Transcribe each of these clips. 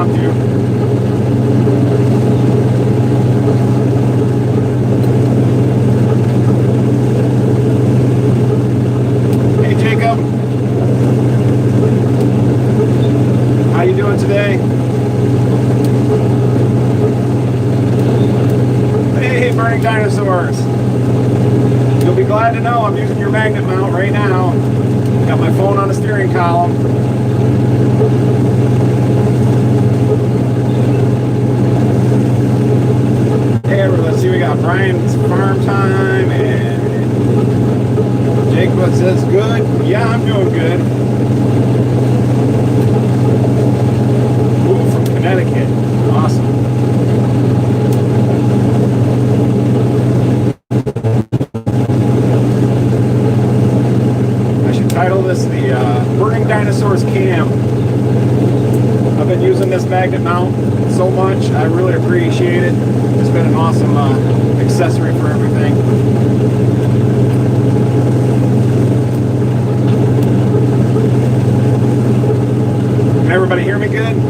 impromptu. Hey Jacob, how you doing today? Hey, burning dinosaurs. You'll be glad to know I'm using your magnet mount right now. Got my phone on the steering column. Hey, let's see, we got Brian's farm time and Jacob says good. Yeah, I'm doing good. Ooh, from Connecticut. Awesome. Title this the Burning Dinosaurs Cam. I've been using this magnet mount so much. I really appreciate it. It's been an awesome accessory for everything. Can everybody hear me good?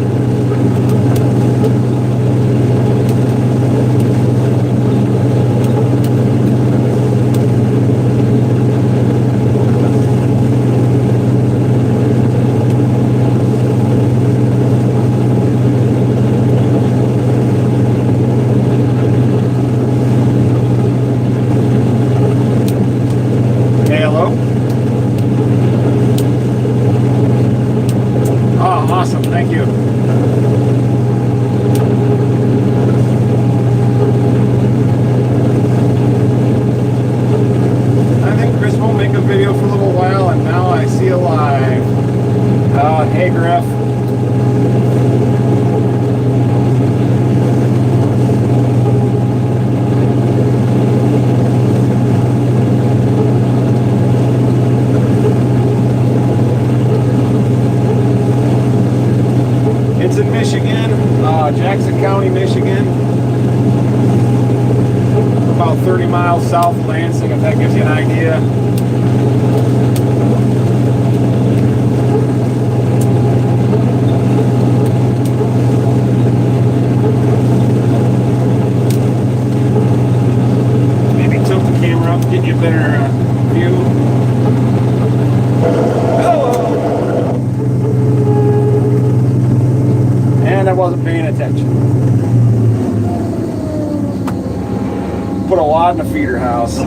Jackson County, Michigan. About 30 miles south of Lansing, if that gives you an idea. Maybe tilt the camera up, get you a better view. I wasn't paying attention. Put a wad in the feeder house.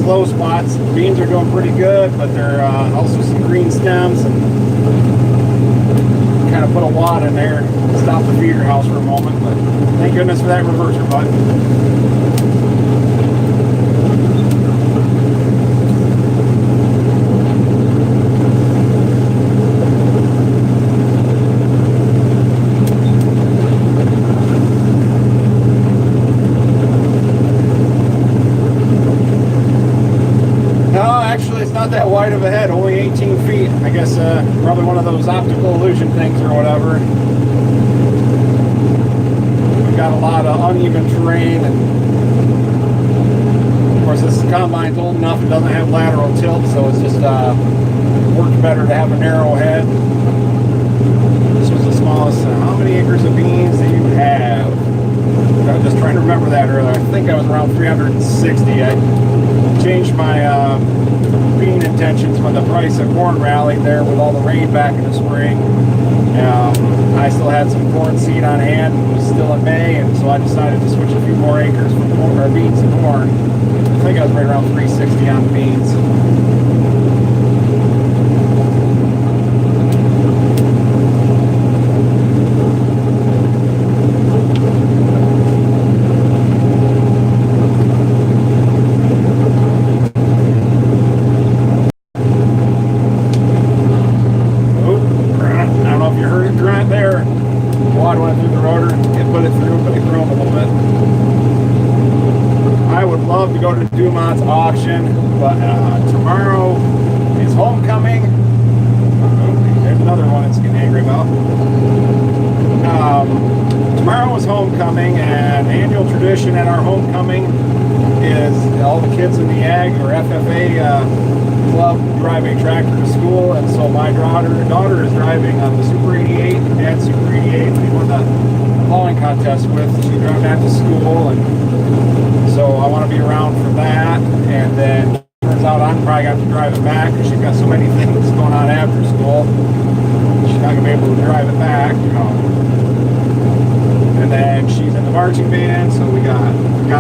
Low spots. Beans are doing pretty good, but there are also some green stems, and kind of put a wad in there, stop the feeder house for a moment, but thank goodness for that reverser button. Not that wide of a head, only 18 feet. I guess probably one of those optical illusion things or whatever. We've got a lot of uneven terrain, and of course this combine's old enough it doesn't have lateral tilt, so it's just works better to have a narrow head. This was the smallest. How many acres of beans do you have? I was just trying to remember that earlier. I think I was around 360. I changed my bean intentions when the price of corn rallied there with all the rain back in the spring. I still had some corn seed on hand. It was still in May, and so I decided to switch a few more acres from corn, or beans to corn. I think I was right around 360 on the beans. Dumont's auction, but tomorrow is homecoming. There's another one that's getting angry about. Tomorrow is homecoming, and annual tradition at our homecoming is all the kids in the ag or FFA club drive a tractor to school, and so my daughter is driving on the Super 88, Dad's Super 88 we won the hauling contest with. She drove that to school, and so I want to be around for that. And then turns out I'm probably got to drive it back because she's got so many things going on after school. She's not gonna be able to drive it back, you know. And then she's in the marching band, so we got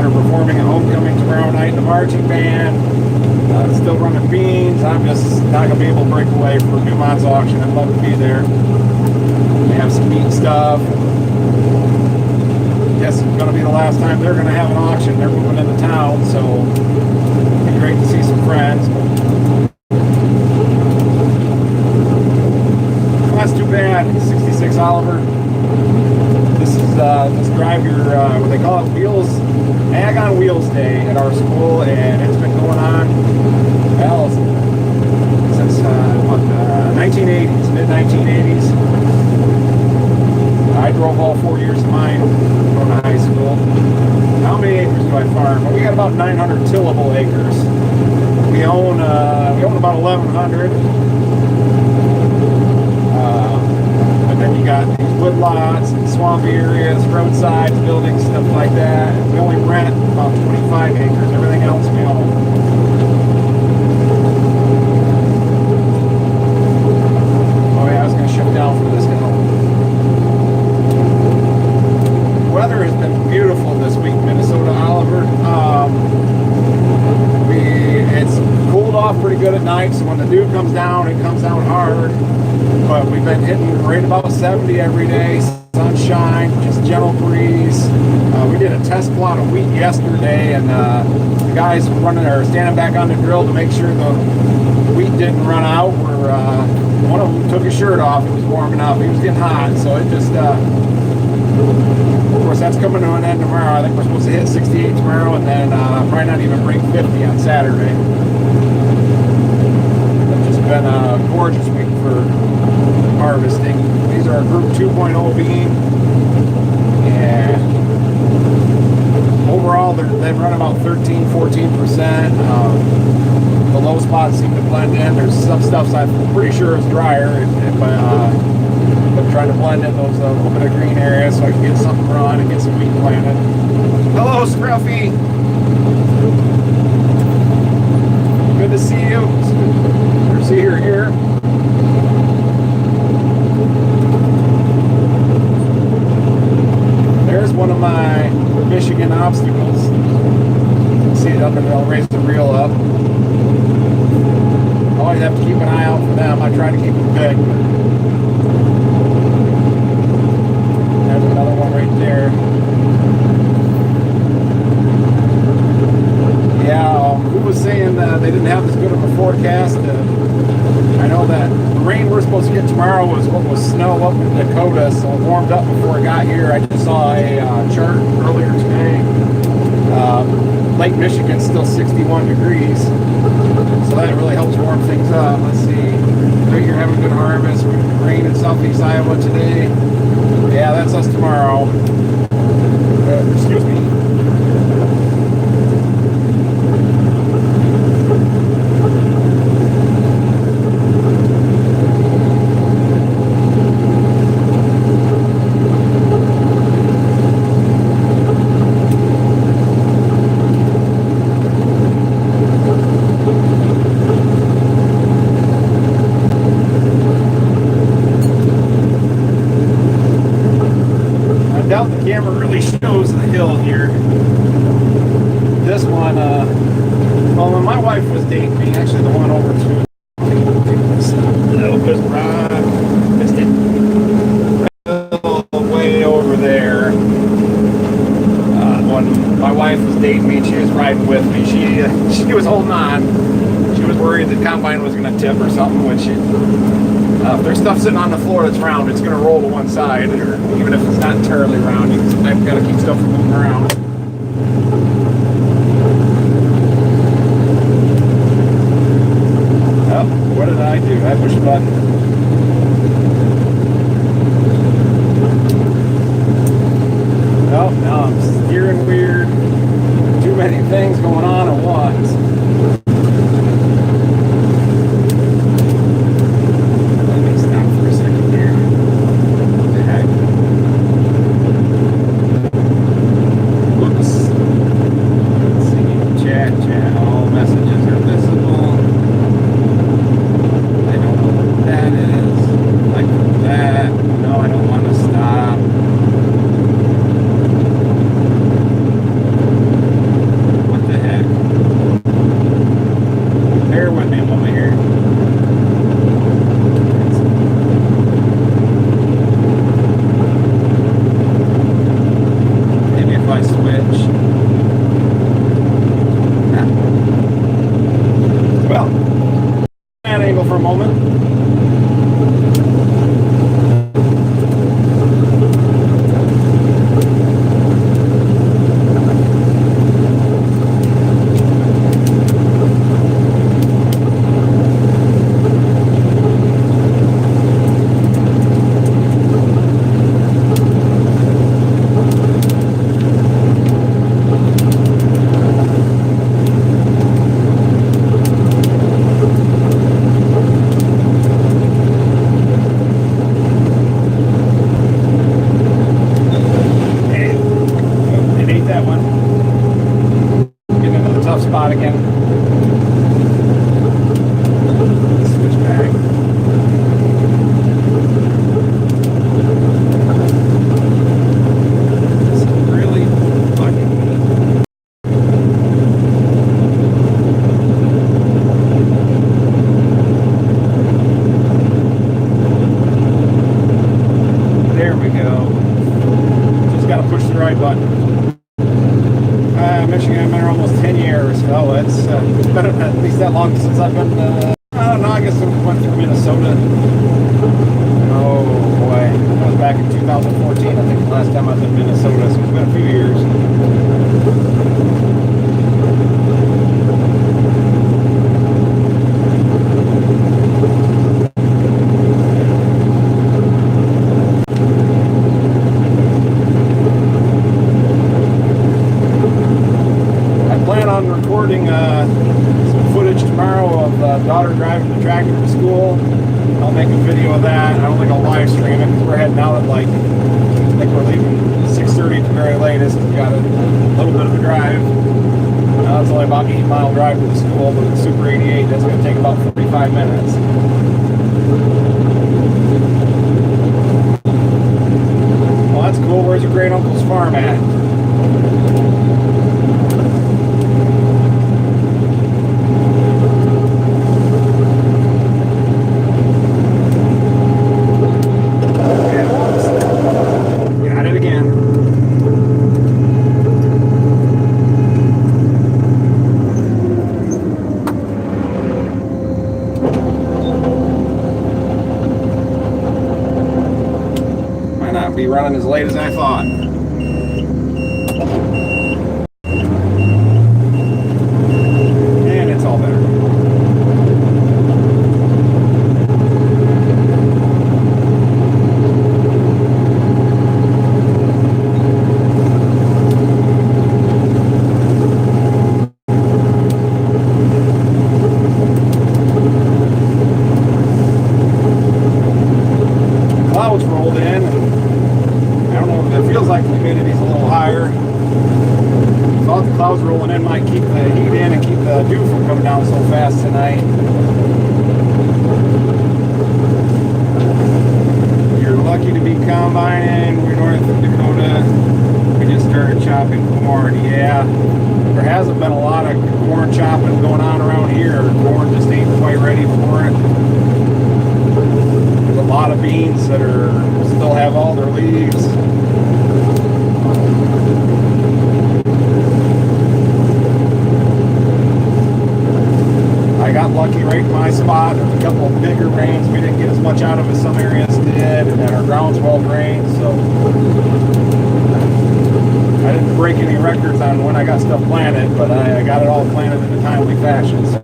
her performing at homecoming tomorrow night in the marching band. Still running beans. I'm just not gonna be able to break away from Dumont's auction. I'd love to be there. They have some neat stuff. Guess it's gonna be the last time they're gonna have an auction. They're moving into town, so it'd be great to see some friends. Well, that's too bad. 66 Oliver. This is this drive your what they call it, wheels, Ag on Wheels Day at our school, and it's been going on well since 1980s, mid 1980s. I drove all 4 years of mine going to high school. How many acres do I farm? Well, we got about 900 tillable acres. We own about 1,100. And then you got these wood lots and swampy areas, roadsides, buildings, stuff like that. We only rent about 25 acres. Everything else we own. Oh yeah, I was going to shift down for this hill. Weather has been beautiful this week, Minnesota, Oliver. It's cooled off pretty good at night, so when the dew comes down, it comes down hard. But we've been hitting right about 70 every day, sunshine, just gentle breeze. We did a test plot of wheat yesterday, and the guys standing back on the drill to make sure the wheat didn't run out. One of them took his shirt off. It was warming up. He was getting hot, so it just. Of course, that's coming to an end tomorrow. I think we're supposed to hit 68 tomorrow, and then probably not even break 50 on Saturday. It's just been a gorgeous week for harvesting. These are a Group 2.0 bean, and overall they run about 13-14%. The low spots seem to blend in. There's some stuff I'm pretty sure is drier, but I'm trying to blend in those little bit of green areas so I can get something run and get some wheat planted. Hello, Scruffy. Good to see you. Good to see you're here. There's one of my Michigan obstacles. See it up and I'll raise the reel up. Always have to keep an eye out for them. I try to keep them big. There's another one right there. Yeah, who was saying they didn't have as good of a forecast? I know that the rain we're supposed to get tomorrow was what was snow up in Dakota, so it warmed up before it got here. I just saw a chart earlier today. Lake Michigan's still 61 degrees, so that really helps warm things up. Let's see. Hope you're having a good harvest. Rain in southeast Iowa today. Yeah, that's us tomorrow. Excuse me. The camera really shows the hill here. This one, well, when my wife was dating me, actually the one over to Elvis Rock, missed it. Way over there. When my wife was dating me, she was riding with me. She was holding on. She was worried the combine was going to tip or something, which if there's stuff sitting on the floor that's round, it's going to roll to one side, or even if it's not entirely round, I've got to keep stuff from moving around. button. Oh, now I'm steering weird. Too many things going on at once. Let me stop for a second here. What the heck? Whoops. Let's see. Chat. All messages are visible. I don't know what that is. Like that. No, I don't want to stop. What the heck? Bear with me a moment here. Maybe if I switch. Well, that angle for a moment. Spot again. Switch back. This is really bugging me. There we go. Just got to push the right button. Michigan, I've been here almost 10 years. Oh, it's been at least that long since I've been, I don't know, I guess I went through Minnesota. Oh, boy. That was back in 2014, I think, the last time I was in Minnesota, so it's been a few years. Recording some footage tomorrow of daughter driving the tractor to school. I'll make a video of that. I don't think I'll live stream it because we're heading out at like, I think we're leaving 6:30 at the very latest. We've got a little bit of a drive. It's only about an 8-mile drive to the school, but it's Super 88. That's going to take about 45 minutes. Well, that's cool. Where's your great uncle's farm at? Be running as late as I thought. And it's all better. Clouds rolled in and it feels like the humidity's a little higher. Thought the clouds rolling in might keep the heat in and keep the dew from coming down so fast tonight. You're lucky to be combining. We're north of Dakota. We just started chopping corn. Yeah, there hasn't been a lot of corn chopping going on around here. Corn just ain't quite ready for it. There's a lot of beans that are still have all their leaves. I got lucky right in my spot. There's a couple of bigger rains. We didn't get as much out of as some areas did, and our ground's well drained, so I didn't break any records on when I got stuff planted, but I got it all planted in a timely fashion. So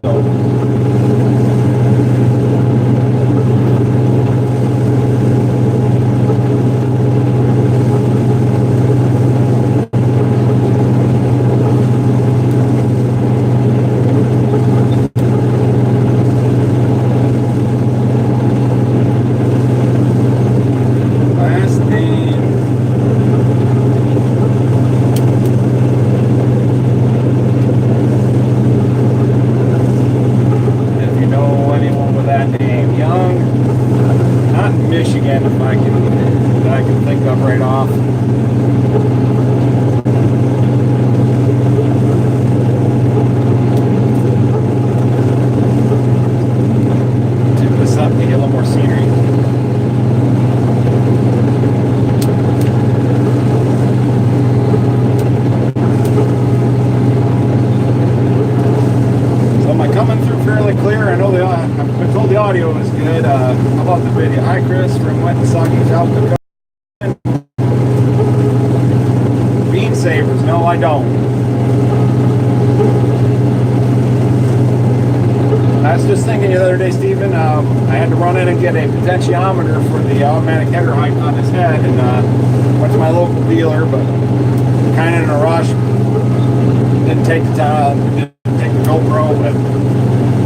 clear? I know I've been told the audio is good. How about the video? Hi, Chris from Wet and Soggy, South Dakota. Bean savers? No, I don't. I was just thinking the other day, Stephen, I had to run in and get a potentiometer for the automatic header height on his head, and went to my local dealer, but kind of in a rush. Didn't take the time, didn't take the GoPro, but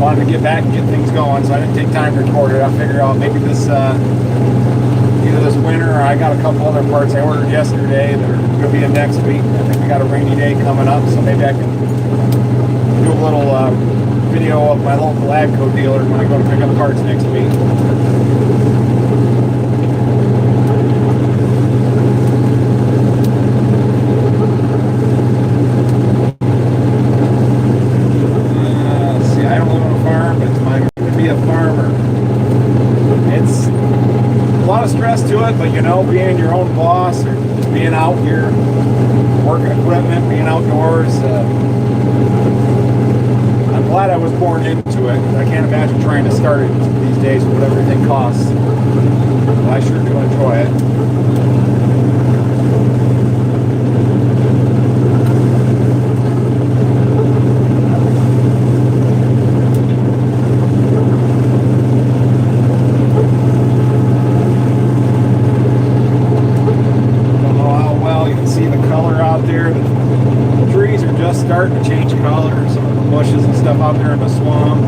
wanted to get back and get things going, so I didn't take time to record it. I figured out maybe this either this winter, or I got a couple other parts I ordered yesterday that are going to be in next week. I think we got a rainy day coming up, so maybe I can do a little video of my local AGCO dealer when I go to pick up parts next week. See, I don't live on a farm, but it's my to be a farmer. It's a lot of stress to it, but you know, being your own boss or being out here, working equipment, being outdoors, I'm glad I was born into it. I can't imagine trying to start it these days with what everything costs. But I sure do enjoy it. Don't know how well you can see the color out there. The trees are just starting to change color. Some of the bushes and stuff out there in the swamp.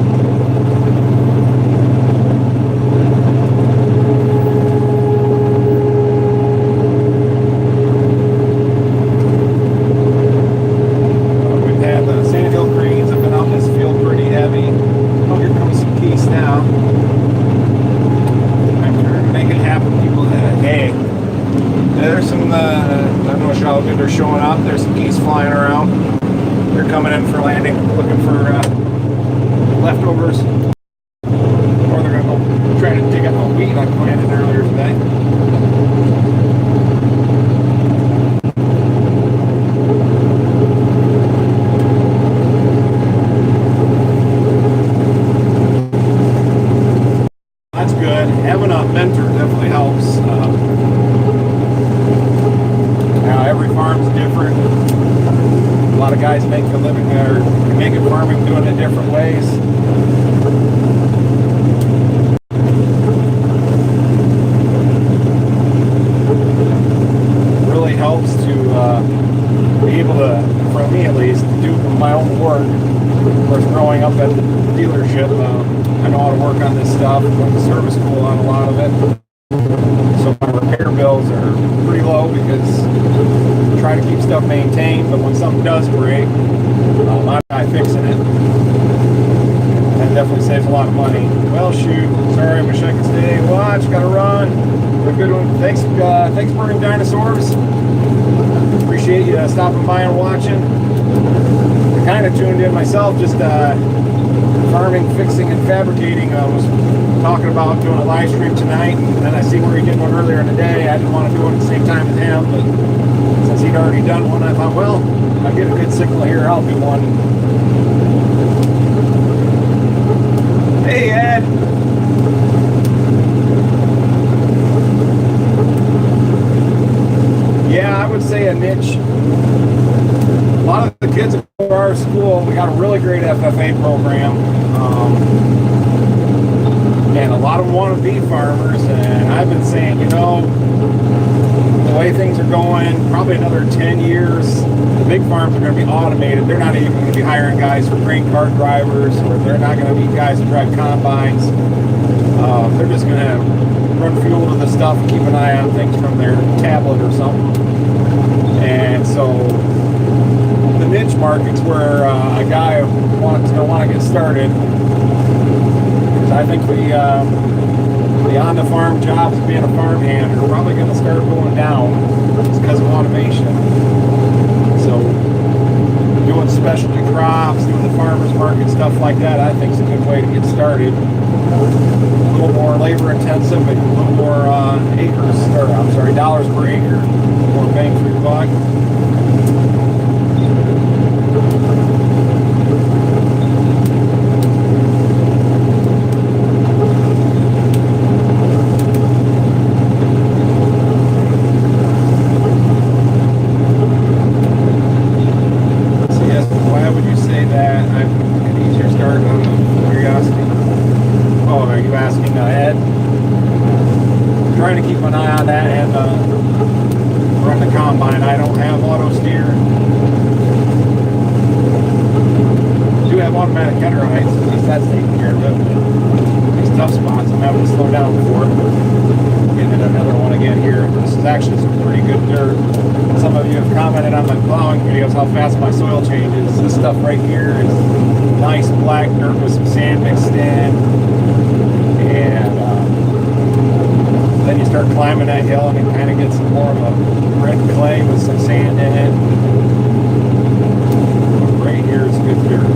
We've had the sandhill cranes have been out in this field pretty heavy. Oh, here comes some geese now. I'm trying to make it happen, people. Hey, there's some, I'm not sure how good they're showing up. There's some geese flying around. They're coming in for landing, looking for leftovers. Or they're going to go try to dig up the wheat I planted earlier today. That's good. Having a mentor definitely helps. Now every farm's different. A lot of guys make a living or make it farming doing it different ways. It really helps to be able to, for me at least, do my own work. Of course, growing up at the dealership, I know how to work on this stuff. Went to service school on a lot of it. So my repair bills are pretty low because I try to keep stuff maintained, but when something does break, I'm not fixing it. That definitely saves a lot of money. Well, shoot, sorry, I wish I could stay watch, gotta run. Have a good one. Thanks, Burning Dinosaurs. Appreciate you stopping by and watching. I kind of tuned in myself, just farming, fixing, and fabricating. I was talking about doing a live stream tonight, and then I see where he did one earlier in the day. I didn't want to do it at the same time as him, but since he'd already done one, I thought, well, I get a good signal here, I'll do one. Hey, Ed. Yeah, I would say a niche. A lot of the kids at our school, we got a really great FFA program. And a lot of them want to be farmers, and I've been saying, you know, the way things are going, probably another 10 years, the big farms are going to be automated. They're not even going to be hiring guys for grain cart drivers, or they're not going to need guys to drive combines. They're just going to run fuel to the stuff and keep an eye on things from their tablet or something. And so the niche market's where a guy wants to want to get started. I think the on-the-farm jobs of being a farmhand are probably going to start going down just because of automation. So doing specialty crops, doing the farmer's market, stuff like that, I think is a good way to get started. A little more labor intensive, but a little more dollars per acre, more bang for your buck. keep an eye on that and run the combine. I don't have auto steer. I do have automatic header heights, at least that's taking care of it. These tough spots, I'm having to slow down for. Getting another one again here. This is actually some pretty good dirt. Some of you have commented on my plowing videos how fast my soil changes. This stuff right here is nice black dirt with some sand mixed in. And then you start climbing that hill and it kind of gets more of a red clay with some sand in it. But right here is good dirt.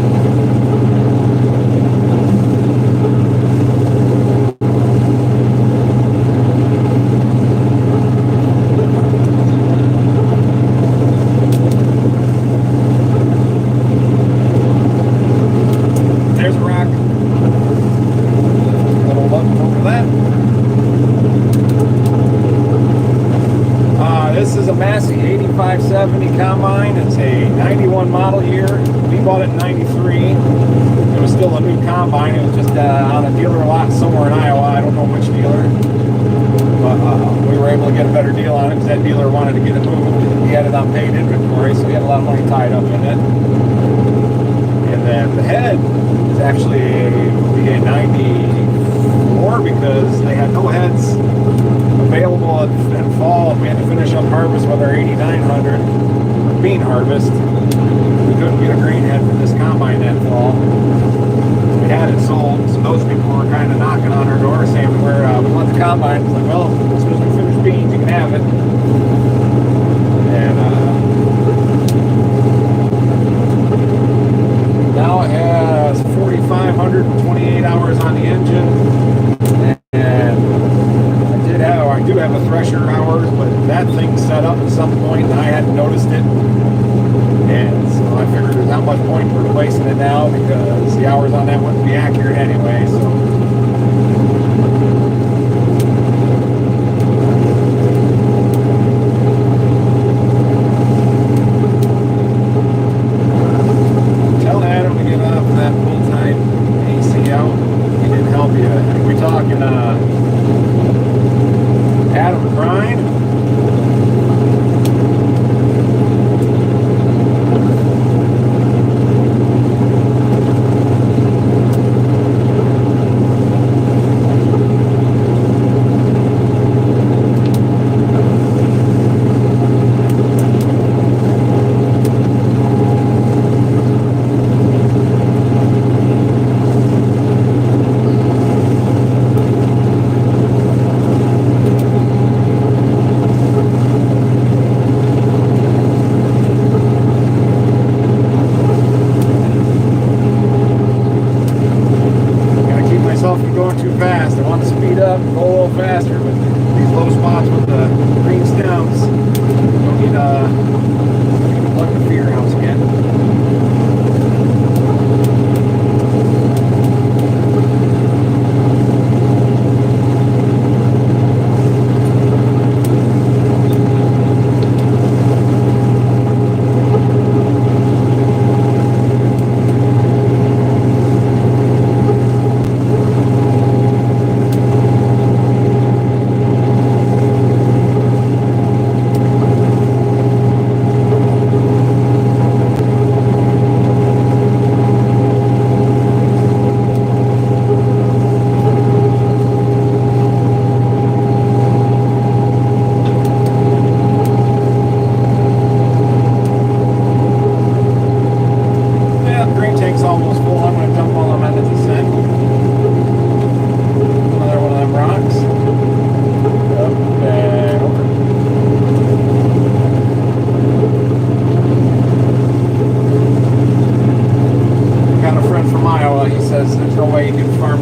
This is a Massey 8570 combine. It's a 91 model year. We bought it in 93. It was still a new combine. It was just on a dealer lot somewhere in Iowa. I don't know which dealer. But we were able to get a better deal on it because that dealer wanted to get it moved. He had it on paid inventory, so he had a lot of money tied up in it. And then the head is actually a 94 because they had no heads available in fall. We had to finish up harvest with our 8900 bean harvest. We couldn't get a grain head for this combine that fall. We had it sold, so those people were kind of knocking on our door saying we want the combine. It's like, well, as soon as we finish beans, you can have it. And now it has 4,528 hours on the engine. And I do have a thresher hours, but that thing's set up at some point and I hadn't noticed it. And so I figured there's not much point in replacing it now because the hours on that wouldn't be accurate anyway. So tell Adam to get off that full-time AC out. He didn't help you. I think we're talking Adam Grind. Too fast. I want to speed up and go a little faster, but these low spots with the green stems don't need to plug the feeder house again.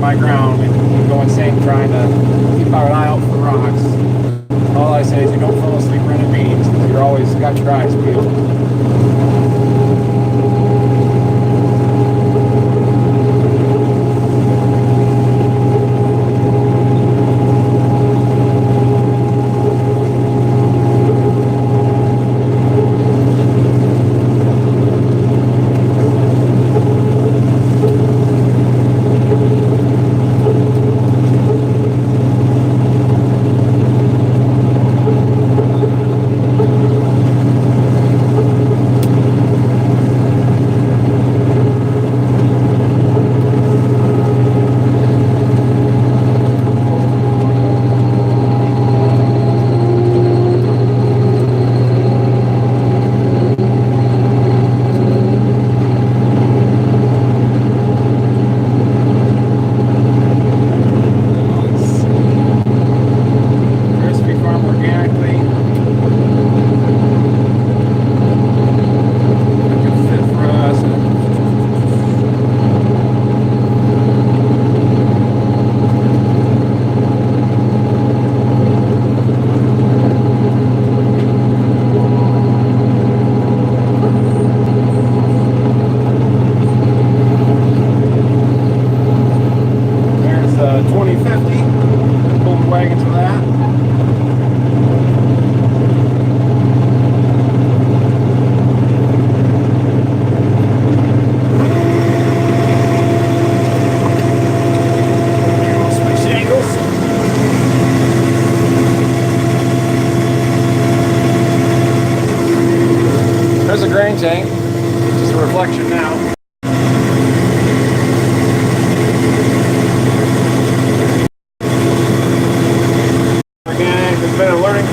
My ground and you go insane trying to keep an eye out for rocks. All I say is you don't fall asleep running beans because you're always got your eyes peeled.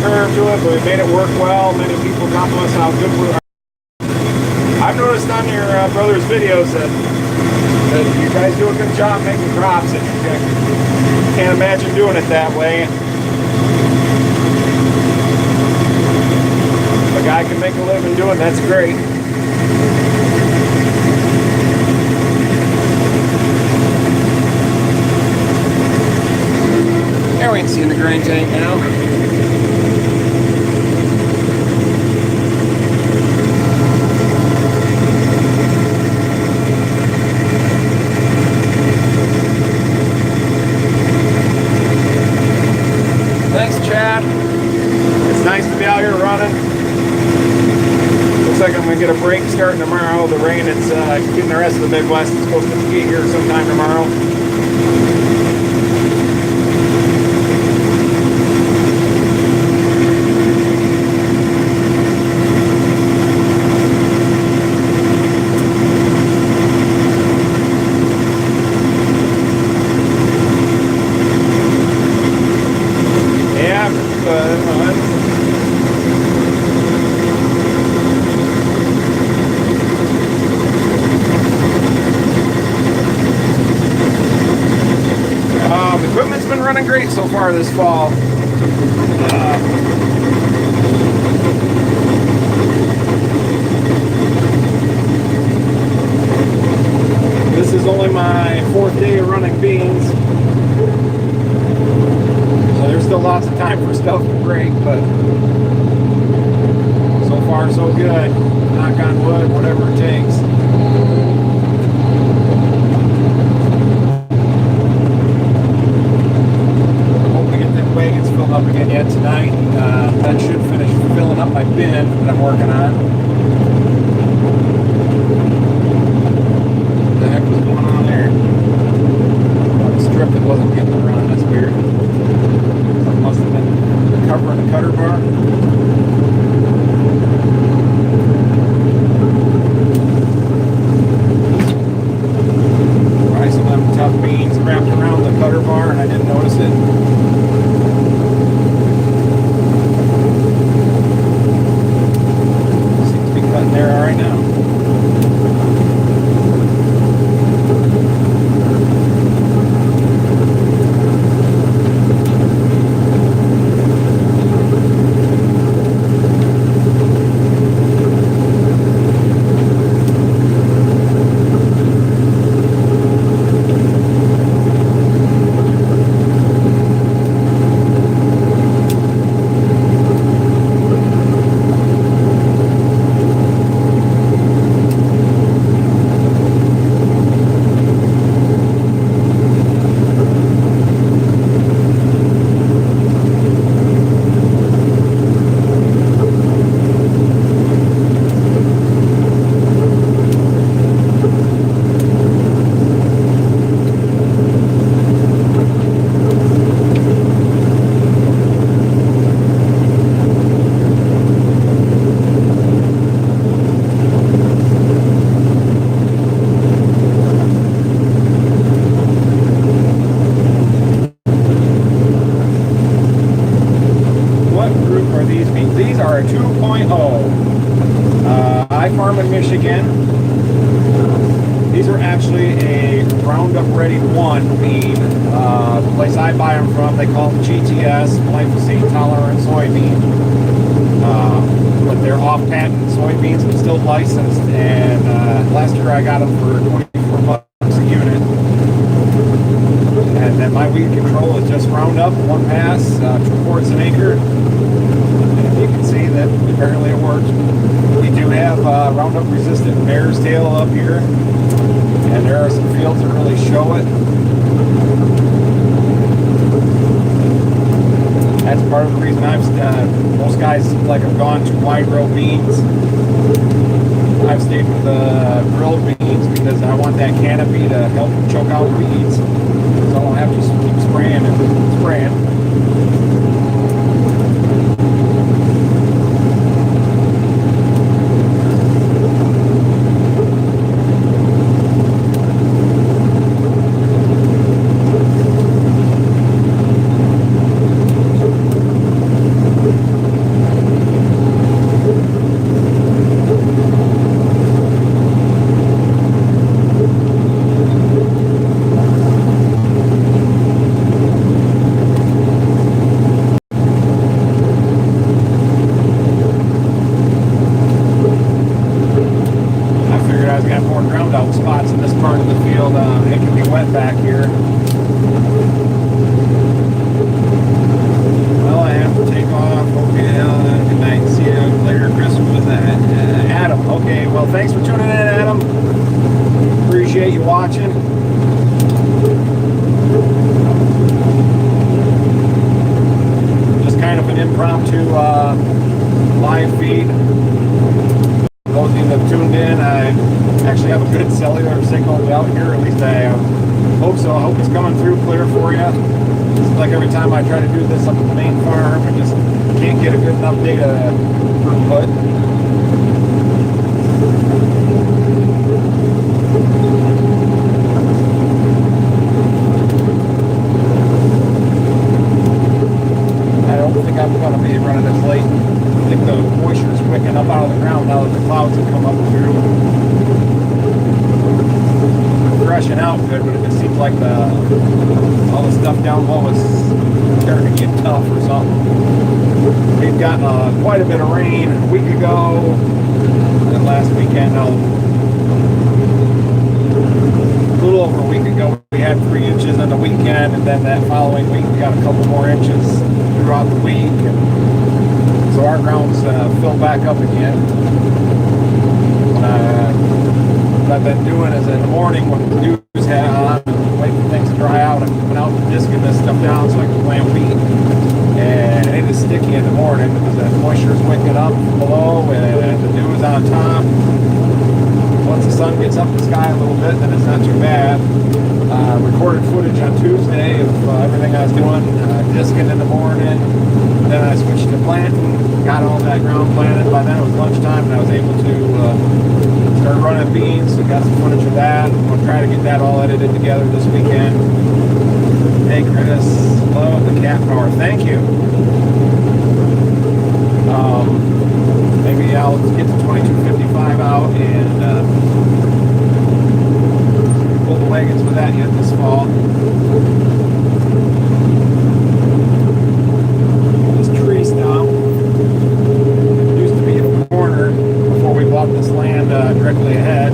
curve to it, but we made it work well. Many people compliment us how good we are. I've noticed on your brother's videos that you guys do a good job making crops. And you can't imagine doing it that way. If a guy can make a living doing it, that's great. There we can see in the grain tank now. It's nice to be out here running. Looks like I'm going to get a break starting tomorrow. The rain, it's getting the rest of the Midwest. It's supposed to be here sometime tomorrow. Equipment's been running great so far this fall. This is only my 4th day of running beans. So there's still lots of time for stuff to break, but so far so good. Knock on wood, whatever it takes. Wagons filled up again yet tonight. That should finish filling up my bin that I'm working on. What the heck was going on there? The strip that wasn't getting to run. That's weird. That must have been covering the cutter bar. Probably some of them tough beans wrapped around the cutter bar and I didn't notice it. There right now. are a 2.0. I farm in Michigan. These are actually a Roundup Ready 1 bean. The place I buy them from, they call them GTS, glyphosate tolerant soybean. But they're off-patent soybeans, but still licensed. And last year I got them for 24 bucks a unit. And then my weed control is just Roundup, one pass, 2 quarts an acre. And you can see that apparently it works. We do have Roundup resistant mare's tail up here. And there are some fields that really show it. That's part of the reason most guys like have gone to wide row beans. I've stayed with the grilled beans because I want that canopy to help choke out weeds. So I don't have to keep spraying and spraying. wet back here. Well, I have to take off. Okay, good night. See you later, Chris. Who was that? Adam. Okay, well, thanks for tuning in, Adam. Appreciate you watching. Just kind of an impromptu live feed. Those of you that have tuned in, I actually have a good cellular signal out here. At least I hope so. I hope it's coming through clear for you. It's like every time I try to do this up at the main farm, I just can't get a good enough data throughput. I don't think I'm going to be running this late. I think the moisture is wicking up out of the ground now that the clouds have come up through. Threshing out good, but it just seems like all the stuff down below is starting to get tough or something. We've gotten quite a bit of rain a week ago, and last weekend, a little over a week ago, we had 3 inches on the weekend, and then that following week we got a couple more inches throughout the week, and so our ground's filled back up again. What I've been doing is in the morning when the dew's on, waiting for things to dry out, I'm coming out and disking this stuff down so I can plant wheat. And it is sticky in the morning because the moisture is wicking up below and the dew is on top. Once the sun gets up the sky a little bit, then it's not too bad. Recorded footage on Tuesday of everything I was doing, disking in the morning. Then I switched to planting, got all that ground planted. By then it was lunchtime and I was able to start running beans. So got some footage of that. I'm going to try to get that all edited together this weekend. Hey Chris, love the cat power. Thank you. Maybe I'll get the 2255 out and pull the wagons with that yet this fall. This tree stump used to be a corner before we bought this land directly ahead.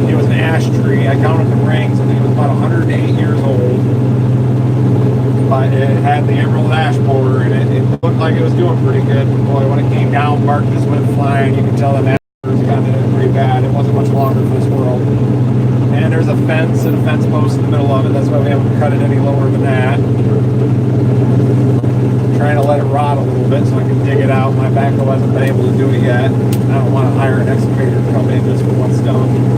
It was an ash tree. I counted the rings. I think it was about 108 years old. But it had the emerald ash border in it. It looked like it was doing pretty good. But boy, when it came down, bark just went flying. You could tell the masters got it pretty bad. It wasn't much longer for this world. And there's a fence and a fence post in the middle of it. That's why we haven't cut it any lower than that. I'm trying to let it rot a little bit so I can dig it out. My backhoe hasn't been able to do it yet. I don't want to hire an excavator to come in just for what's done.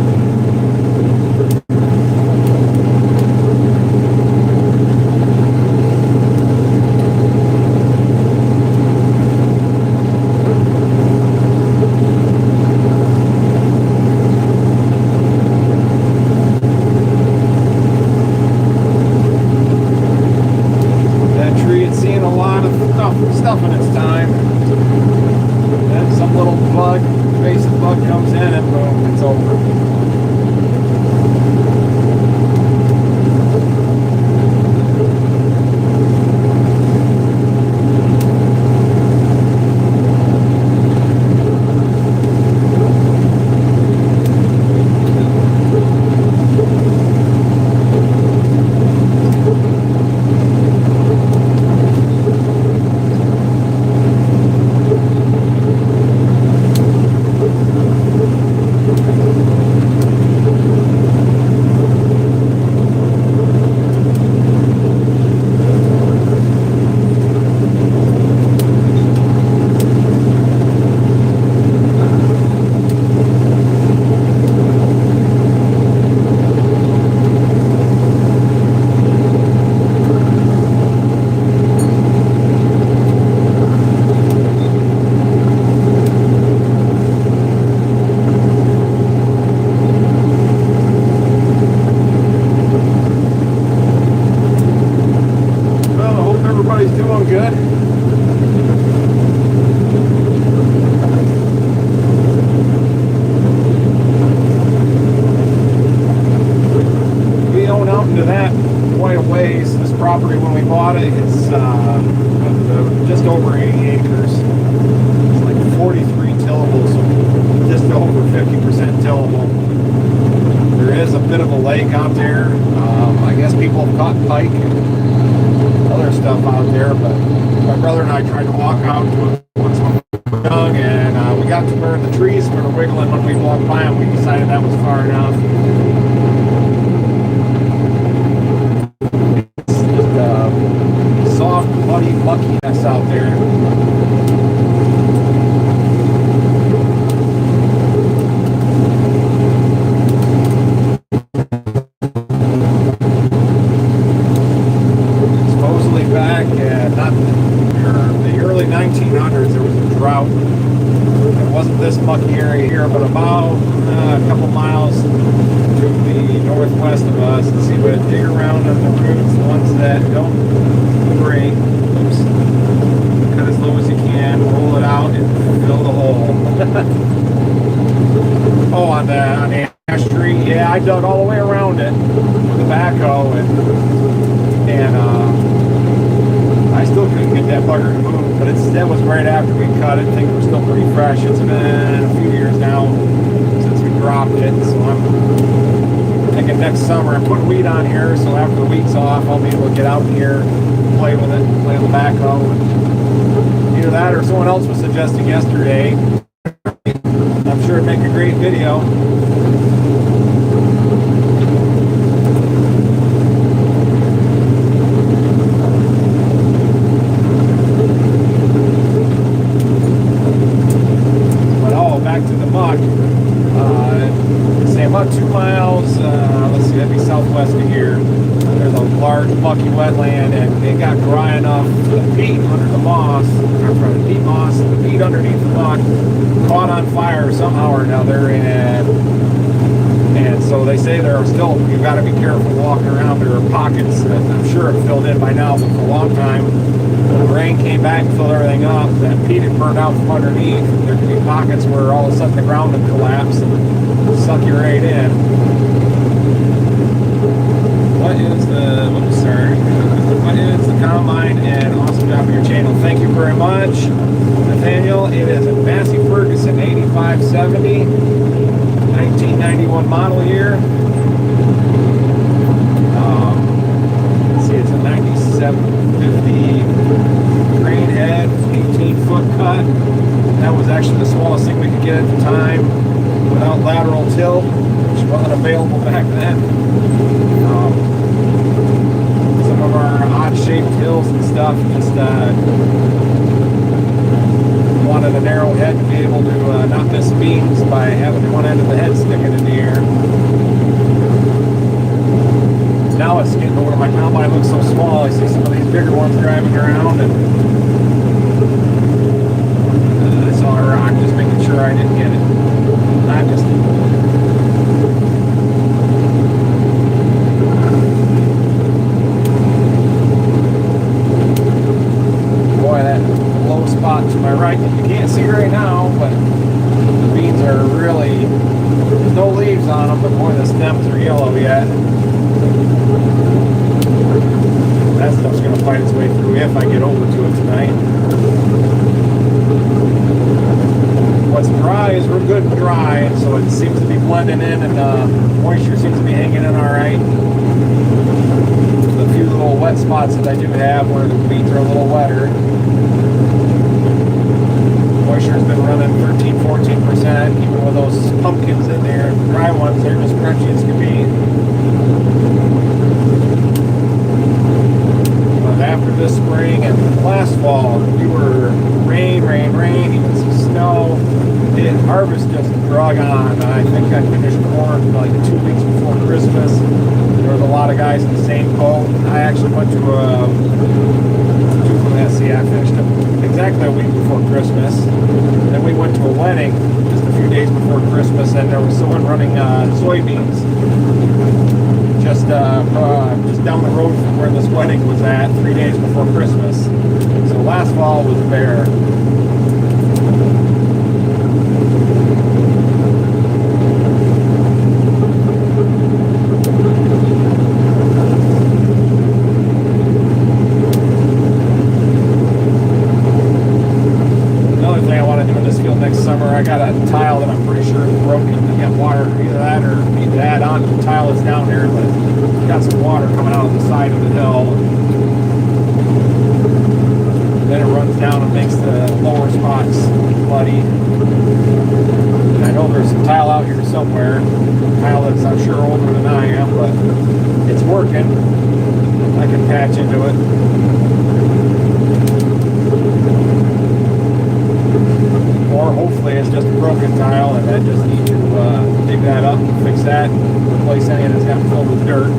Stuff in its time. Then some little bug, basic bug comes in and boom, it's over. Property when we bought it, it's just over 80 acres. It's like 43 tillable, so just over 50% tillable. There is a bit of a lake out there. I guess people have caught pike and other stuff out there, but my brother and I tried to walk out to it once we were young, and we got to where the trees were wiggling when we walked by them. We decided that was far enough. It's just soft, muddy muckiness out there. Back not the early 1900s, there was a drought. It wasn't this mucky area here, but about a couple miles to the northwest of us. And see, but dig around on the roots, the ones that don't break. Oops. Cut as low as you can, roll it out, and fill the hole. Oh, on the ash tree, yeah, I dug all the way around it with the backhoe, and I still couldn't get that bugger to move, but that was right after we cut it. Things were still pretty fresh. It's been a few years now since we dropped it, so I'm thinking next summer. I'm putting weed on here, so after the weed's off, I'll be able to get out here, play with it, play with the backhoe. Either that or someone else was suggesting yesterday. I'm sure it'd make a great video. Say about 2 miles, let's see, that'd be southwest of here. There's a large mucky wetland, and it got dry enough, the peat under the moss, or from the peat moss, the peat underneath the muck caught on fire somehow or another, and so they say there are still, you've got to be careful walking around. There are pockets that I'm sure have filled in by now, but for a long time, when the rain came back and filled everything up, that peat had burned out from underneath. There could be pockets where all of a sudden the ground would collapse and suck you right in. What is the combine, and awesome job of your channel. Thank you very much, Nathaniel. It is a Massey Ferguson 8570, 1991 model year. Let's see, it's a 9750 grain head, 18-foot cut. That was actually the smallest thing we could get at the time without lateral tilt, which wasn't available back then. Some of our odd-shaped hills and stuff just wanted a narrow head to be able to not miss beans by having one end of the head sticking in the air. Now it's getting to where my combine looks so small. I see some of these bigger ones driving around, and I saw a rock, just making sure I didn't get it. I just boy, that low spot to my right that you can't see right now, but the beans are really, there's no leaves on them, but boy, the stems are yellow yet. That stuff's going to fight its way through if I get over to it tonight. What's dry is we're good and dry, and so it seems to be blending in, and moisture seems to be hanging in all right. The few little wet spots that I do have where the beans are a little wetter, moisture's been running 13-14%, even with those pumpkins in there. The dry ones, they're just crunchy as can be. After this spring and last fall, we were rain, even some snow. Harvest just drug on. I think I finished corn like 2 weeks before Christmas. There was a lot of guys in the same boat. I actually went to let's see, I finished exactly a week before Christmas. Then we went to a wedding just a few days before Christmas, and there was someone running soybeans just down the road from where this wedding was at 3 days before Christmas. So last fall was bare. Another thing I want to do in this field next summer, I got a tile that I'm pretty sure is broken. I got water, either that or need to add on to the tile that's down there, but got some water water coming out of the side of the hill. Then it runs down and makes the lower spots muddy. And I know there's some tile out here somewhere. Tile that's, I'm sure, older than I am, but it's working. I can patch into it. Or hopefully it's just a broken tile and I just need to dig that up and fix that, replace any that's got filled with dirt.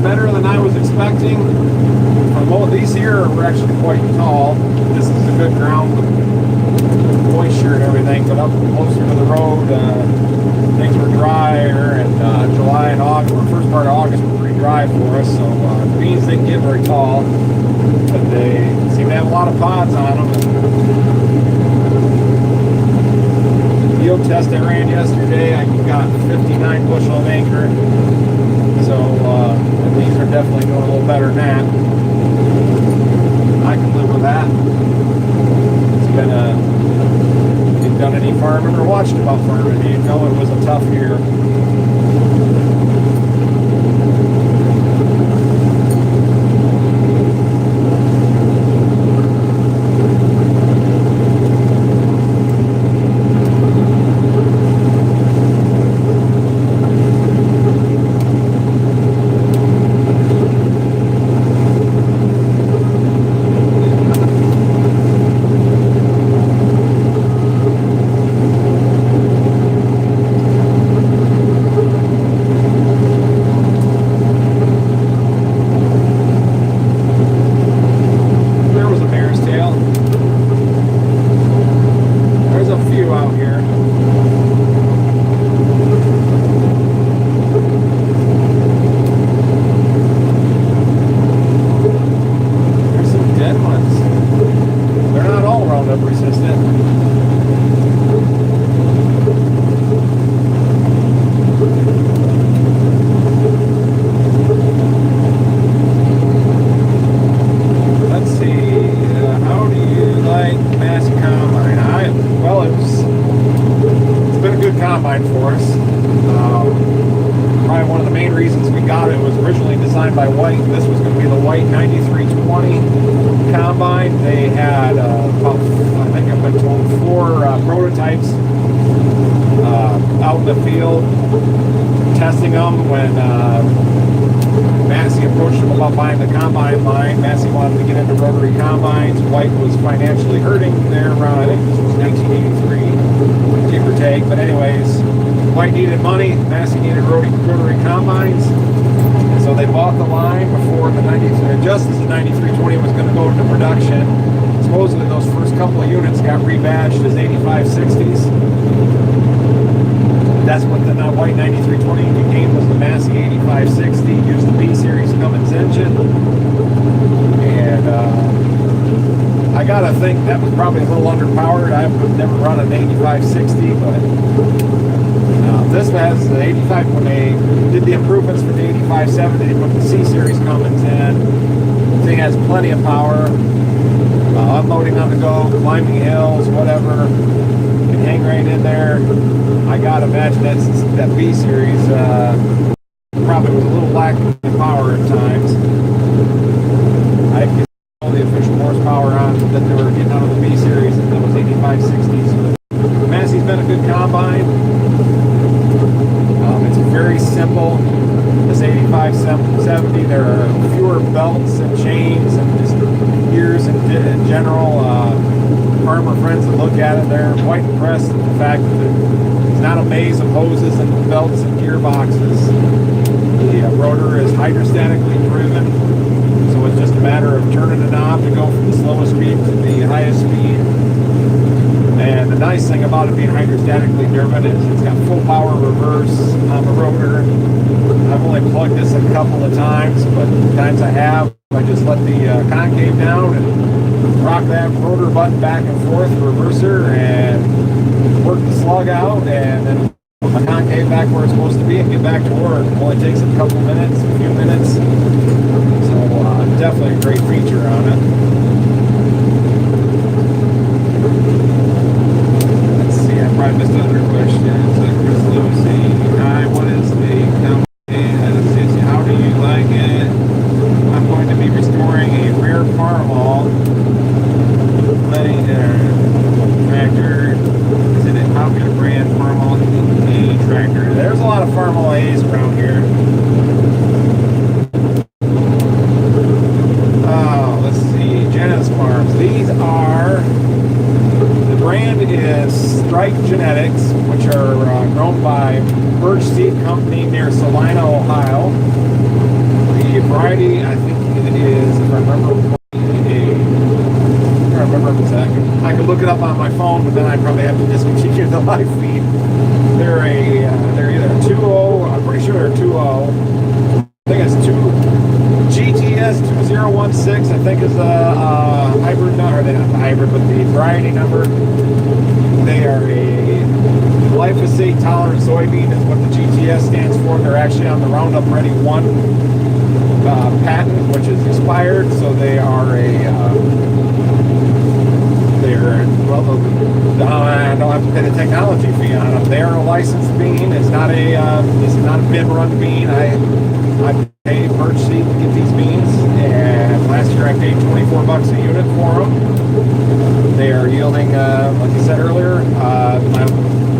Better than I was expecting. These here are actually quite tall. This is a good ground with moisture and everything, but up closer to the road, things were drier, and July and August, or first part of August, were pretty dry for us, so the beans didn't get very tall, but they seem to have a lot of pods on them. And the yield test I ran yesterday, I got 59 bushel an acre. So these are definitely doing a little better than that. I can live with that. It's been if you've done any farming or watched about farming, you know it was a tough year. For us. Probably one of the main reasons we got it was originally designed by White. This was going to be the White 9320 combine. They had about, I think I've been told, 4 prototypes out in the field testing them when Massey approached them about buying the combine line. Massey wanted to get into rotary combines. White was financially hurting there around, I think this was 1983, give or take. But anyways, White needed money, Massey needed rotary combines, and so they bought the line before the 93, just as the 9320 was going to go into production. Supposedly those first couple of units got rebadged as 8560s. That's what the White 9320 became, was the Massey 8560, used the B-Series Cummins engine. And I gotta think that was probably a little underpowered. I've never run an 8560, but this has the 85, when they did the improvements for the 8570, they put the C-Series Cummins in. The thing has plenty of power, unloading on the go, climbing hills, whatever. Can hang right in there. I gotta imagine that B-Series probably was a little lacking in power at times. I can get all the official horsepower on that they were getting out of the B-Series, and that was 8560s. Massey's been a good combine. It's very simple. This 8570, there are fewer belts and chains and just gears in general. Farmer friends that look at it, they're quite impressed with the fact that it's not a maze of hoses and belts and gearboxes. The rotor is hydrostatically driven, so it's just a matter of turning the knob to go from the slowest speed to the highest speed. And the nice thing about it being hydrostatically driven is it's got full power reverse on the rotor. I've only plugged this a couple of times, but the times I have, I just let the concave down and rock that rotor button back and forth, reverser, and work the slug out, and then put my concave back where it's supposed to be and get back to work. It only takes a couple minutes, a few minutes. So definitely a great feature on it. Let's see, I probably missed other questions. Chris Lucy, hi, what is the company? How do you like it? I'm going to be restoring a rare farmall. Letting tractor. Is it a popular brand farmall A tractor? There's a lot of farmall A's around here. Oh, let's see. Jenna's Farms. These are, the brand is Strike Genetics, which are grown by Birch Seed Company near Salina, Ohio. The variety, I think it is, if I remember, I could look it up on my phone, but then I'd probably have to discontinue the live feed. They're either 2.0, I'm pretty sure they're 2.0. I think it's GTS 2016, I think is a hybrid number, or they're not the hybrid, but the variety number. They are a glyphosate tolerant soybean is what the GTS stands for. They're actually on the Roundup Ready 1 patent, which is expired, so they are I don't have to pay the technology fee on them. They are a licensed bean. It's not a bin run bean. I paid Birch Seed to get these beans, and last year I paid $24 a unit for them. They are yielding, like I said earlier, my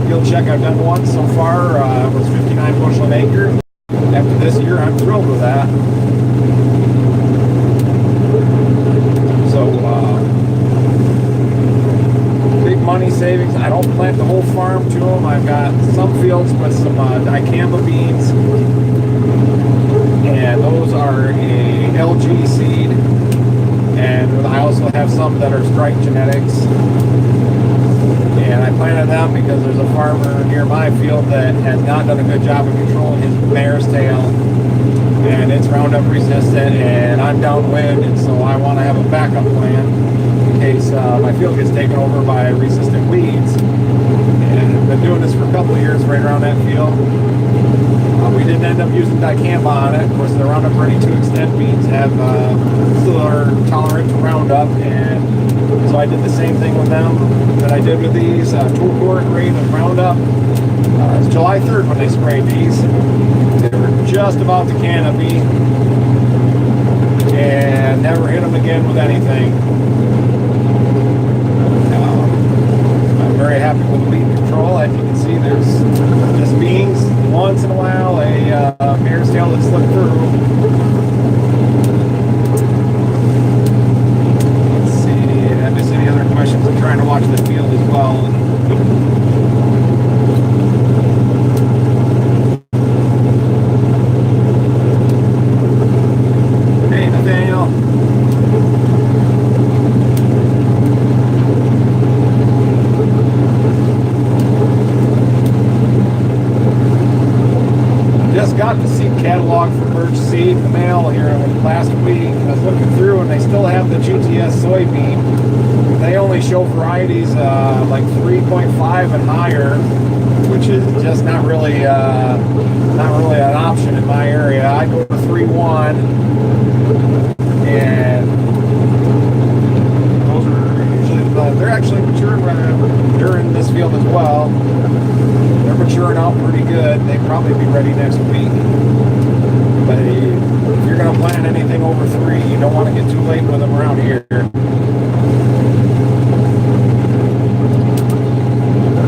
yield check I've done once so far was 59 bushel an acre. After this year, I'm thrilled with that. So, big money savings. I don't plant the whole farm to them. I've got some fields with some dicamba beans, and those are a LG seed, and I also have some that are Strike Genetics, and I planted them because there's a farmer near my field that has not done a good job of controlling his mare's tail, and it's Roundup resistant, and I'm downwind, and so I want to have a backup plan in case my field gets taken over by resistant weeds. And I've been doing this for a couple of years right around that field. We didn't end up using dicamba on it. Of course, the Roundup Ready 2 Extend beans have still are tolerant to Roundup, and so I did the same thing with them that I did with these. Tool core grade of Roundup. It was July 3rd when they sprayed these. They were just about to canopy and never hit them again with anything. I'm very happy with the weed control. As you can see, there's just beans. Once in a while, a mare's tail that slipped through. Let's see, did I miss any other questions? I'm trying to watch the field as well. Hey, Nathaniel. Just got the seed catalog for Birch Seed in the mail here last week. I was looking through, and they still have the GTS soybean. They only show varieties like 3.5 and higher, which is just not really an option in my area. I go to 3.1, and those are usually they're actually maturing during this field as well. They're maturing out pretty good. They'd probably be ready next week. But if you're going to plant anything over 3, you don't want to get too late with them around here.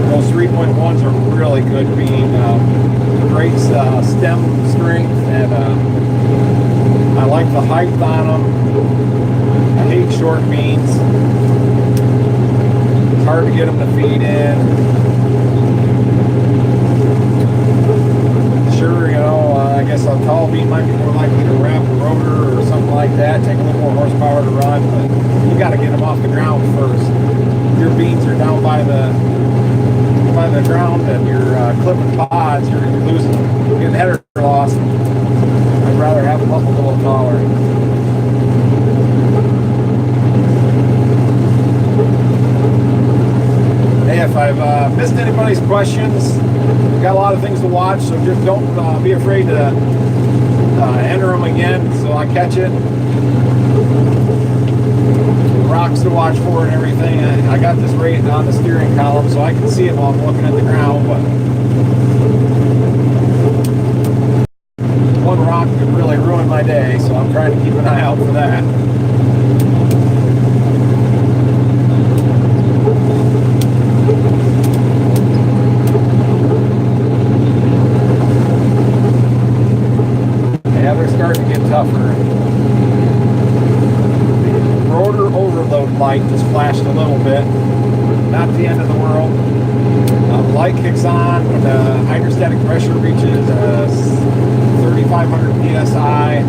Those 3.1s are really good being great stem strength, and I like the height on them. I hate short beans. It's hard to get them to feed in. Sure, I guess a tall bean might be more likely to wrap a rotor or something like that, take a little more horsepower to run, but you got to get them off the ground first. If your beans are down by the ground and you're clipping pods, you're losing, getting header loss. I'd rather have them up a little taller. if I've missed anybody's questions, we've got a lot of things to watch, so just don't be afraid to enter them again so I catch it. Rocks to watch for and everything. I got this rated on the steering column so I can see it while I'm looking at the ground, but one rock could really ruin my day, so I'm trying to keep an eye out for that. Yeah, they're starting to get tougher. Rotor overload light just flashed a little bit. Not the end of the world. Light kicks on when the hydrostatic pressure reaches 3,500 psi,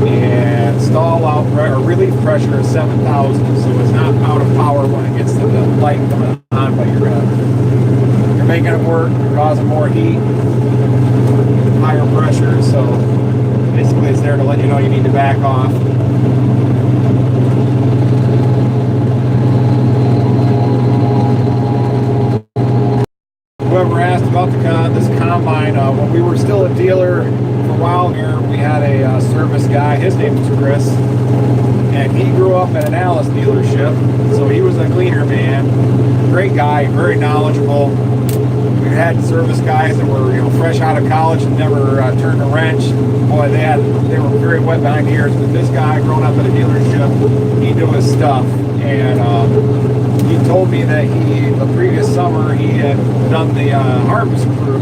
and stall out or relief pressure is 7,000. So it's not out of power when it gets to the light coming on, but you're making it work. You're causing more heat, higher pressure. So basically, it's there to let you know you need to back off. Whoever asked about this combine, when we were still a dealer for a while here, we had a service guy. His name was Chris, and he grew up at an Alice dealership, so he was a gleaner man. Great guy, very knowledgeable. We had service guys that were fresh out of college and never turned a wrench. Boy, they were very wet behind the ears. But this guy, growing up at a dealership, he knew his stuff, and he told me that the previous summer he had done the harvest crew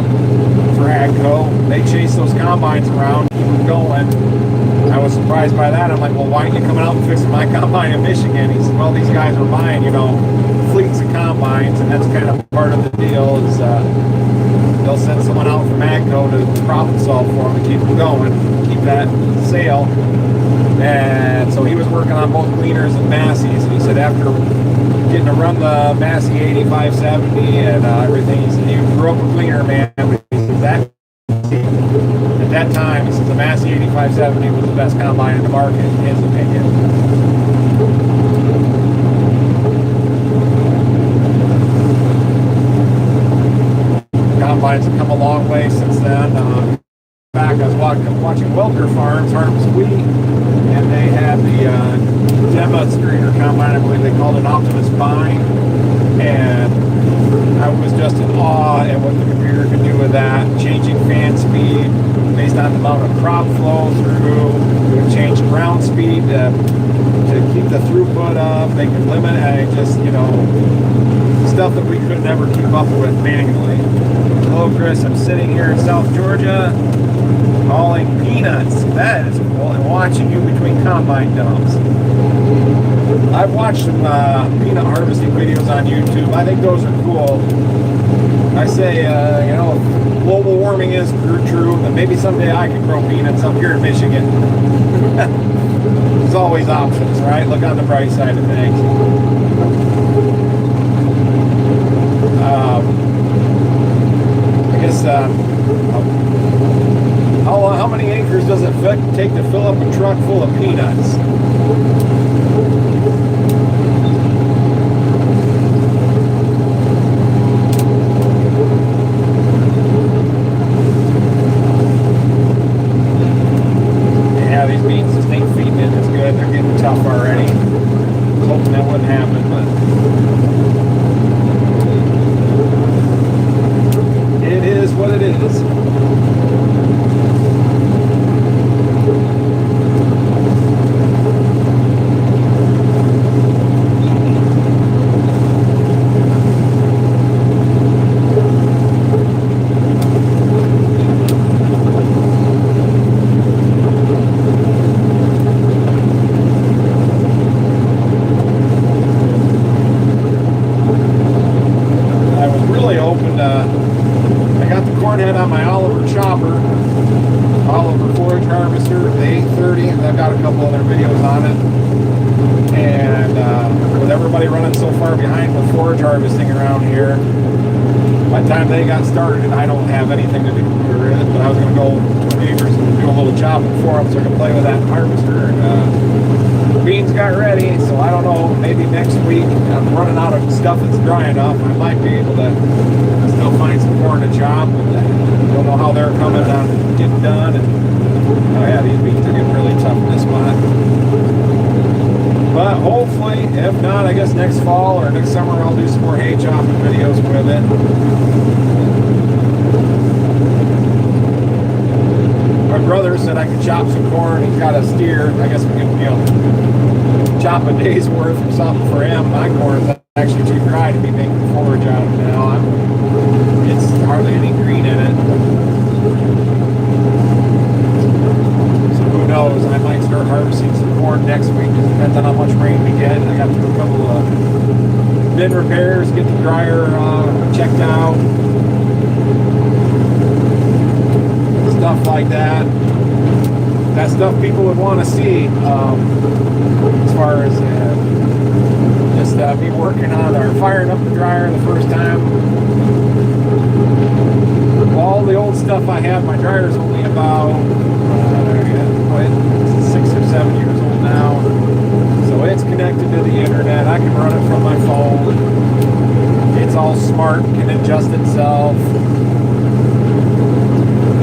for AGCO. They chased those combines around, keep them going. I was surprised by that. I'm like, well, why aren't you coming out and fixing my combine in Michigan? He said, well, these guys are buying, fleets of combines, and that's kind of part of the deal is they'll send someone out from AGCO to problem solve for them to keep them going, keep that sale. And so he was working on both gleaners and Massey's, and he said after getting to run the Massey 8570 and everything, he said he grew up a gleaner man, but he said at that time, he says the Massey 8570 was the best combine in the market, in his opinion. Combines have come a long way since then. Back, I was watching Welker Farms harvest wheat, and they had the demonstrator combine. I believe they called it Optimus Vine, and I was just in awe at what the computer could do with that, changing fan speed based on the amount of crop flow through. We would change ground speed to keep the throughput up. They could limit stuff that we could never keep up with manually. Hello, Chris. I'm sitting here in South Georgia hauling peanuts. That is cool. And watching you between combine dumps. I've watched some peanut harvesting videos on YouTube. I think those are cool. I say, if global warming is true, then maybe someday I can grow peanuts up here in Michigan. There's always options, right? Look on the bright side of things. I guess, how many acres does it take to fill up a truck full of peanuts? Yeah, these beans just ain't feeding in as good. They're getting tough already. I was hoping that wouldn't happen, but it is what it is. Harvesting around here. By the time they got started, I don't have anything to do with it, but I was going to go to the neighbors and do a little job for them so I could play with that harvester. And beans got ready, so I don't know, maybe next week I'm running out of stuff that's dry enough. I might be able to still find some corn to chop. Don't know how they're coming on getting done. And oh yeah, these beans are getting really tough in this spot. But hopefully, if not, I guess next fall or next summer I'll do some more hay chopping videos with it. My brother said I could chop some corn. He's got a steer. I guess we can, chop a day's worth or something for him. My corn's actually too dry to be making forage out of now. It's hardly any green in it. So who knows? I might start harvesting some corn next week. Just depends on how much rain we get. I got to do a couple of bin repairs, get the dryer checked out. Stuff like that. That stuff people would want to see as far as just me working on or firing up the dryer the first time. All the old stuff I have, my dryer's only about 6 or 7 years old now. So it's connected to the internet. I can run it from my phone. It's all smart, can adjust itself.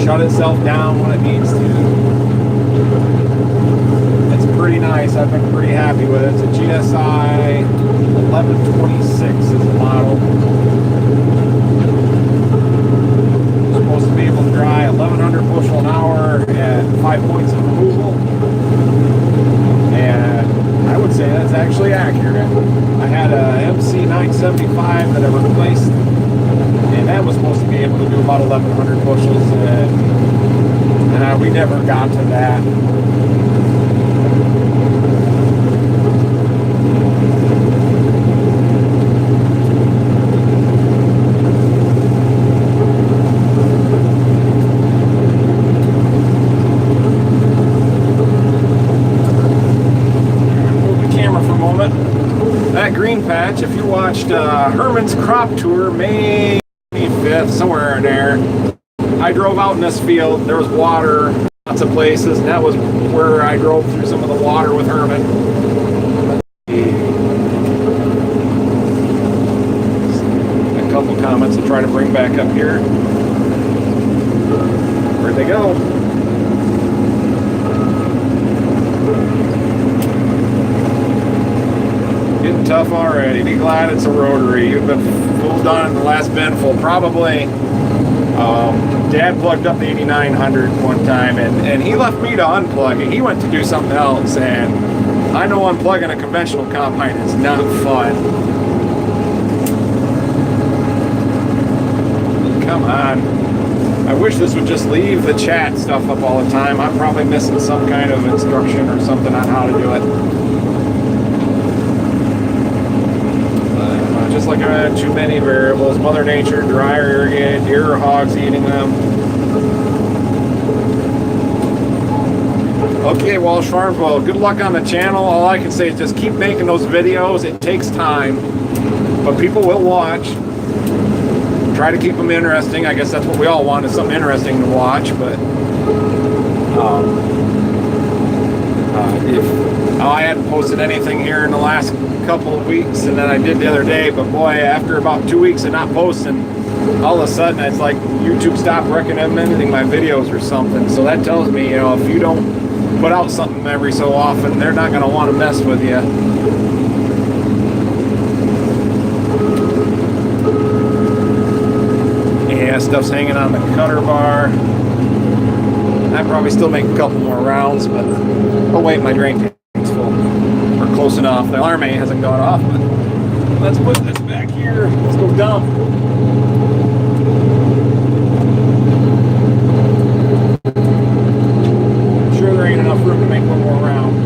Shut itself down when it needs to. It's pretty nice. I've been pretty happy with it. It's a GSI 1126 is the model. It's supposed to be able to dry 1100 bushel an hour at 5 points of removal. And I would say that's actually accurate. I had a MC 975 that I replaced, and that was supposed to be able to do about 1100 bushels, and we never got to that. Move the camera for a moment. That green patch, if you watched Herman's crop tour, May 5th, somewhere in there, I drove out in this field. There was water, lots of places, and that was where I drove through some of the water with Herman. A couple comments to try to bring back up here. Where'd they go? Getting tough already. Be glad it's a rotary. You've been full done in the last binful, probably. Dad plugged up the 8900 one time, and he left me to unplug it. He went to do something else, and I know unplugging a conventional combine is not fun. Come on. I wish this would just leave the chat stuff up all the time. I'm probably missing some kind of instruction or something on how to do it. Just like I had too many variables, Mother Nature, dryer, irrigated, deer or hogs eating them. Okay, Walsh Farms, well, good luck on the channel. All I can say is just keep making those videos. It takes time, but people will watch. Try to keep them interesting. I guess that's what we all want, is something interesting to watch, but if I hadn't posted anything here in the last couple of weeks, and then I did the other day, but boy, after about 2 weeks of not posting, all of a sudden it's like YouTube stopped recommending my videos or something. So that tells me, if you don't put out something every so often, they're not going to want to mess with you. Yeah, stuff's hanging on the cutter bar. I'd probably still make a couple more rounds, but oh wait, my drain tank's full. We're close enough. The alarm hasn't gone off, but let's put this back here. Let's go dump. I'm sure there ain't enough room to make one more round.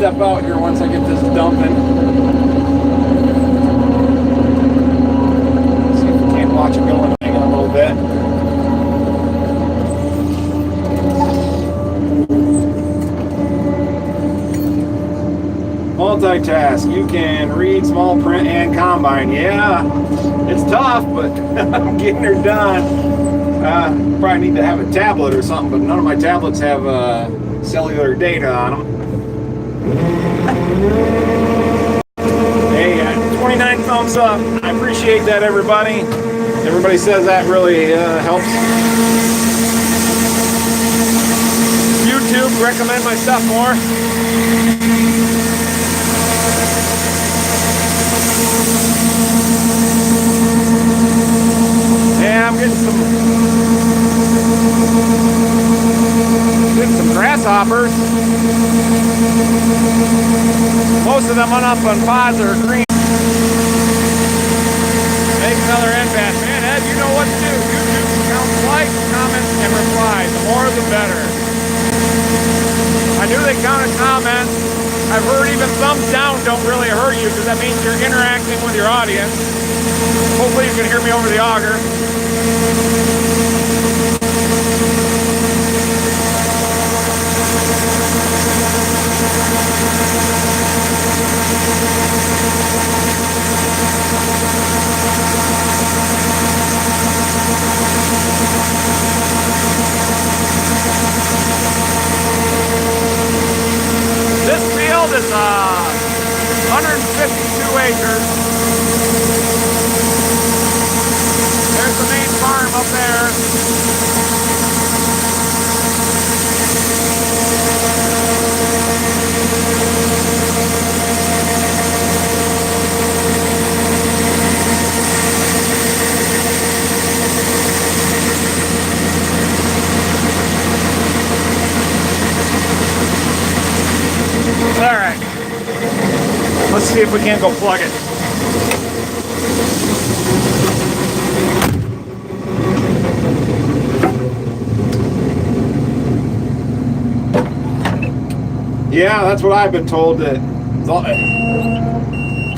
step out here once I get this dumping. See if we can't watch it going in a little bit. Multitask. You can read small print and combine. Yeah, it's tough, but I'm getting her done. Probably need to have a tablet or something, but none of my tablets have cellular data on them. Hey, 29 thumbs up. I appreciate that, everybody. Everybody says that really helps YouTube recommend my stuff more. Yeah, I'm getting some grasshoppers. Most of them went up on pods or green. Make another end pass. Man, Ed, you know what to do. YouTube counts likes, comments, and replies. The more the better. I knew they counted comments. I've heard even thumbs down don't really hurt you because that means you're interacting with your audience. Hopefully you can hear me over the auger. This field is 152 acres. There's the main farm up there. All right, let's see if we can't go plug it. Yeah, that's what I've been told. That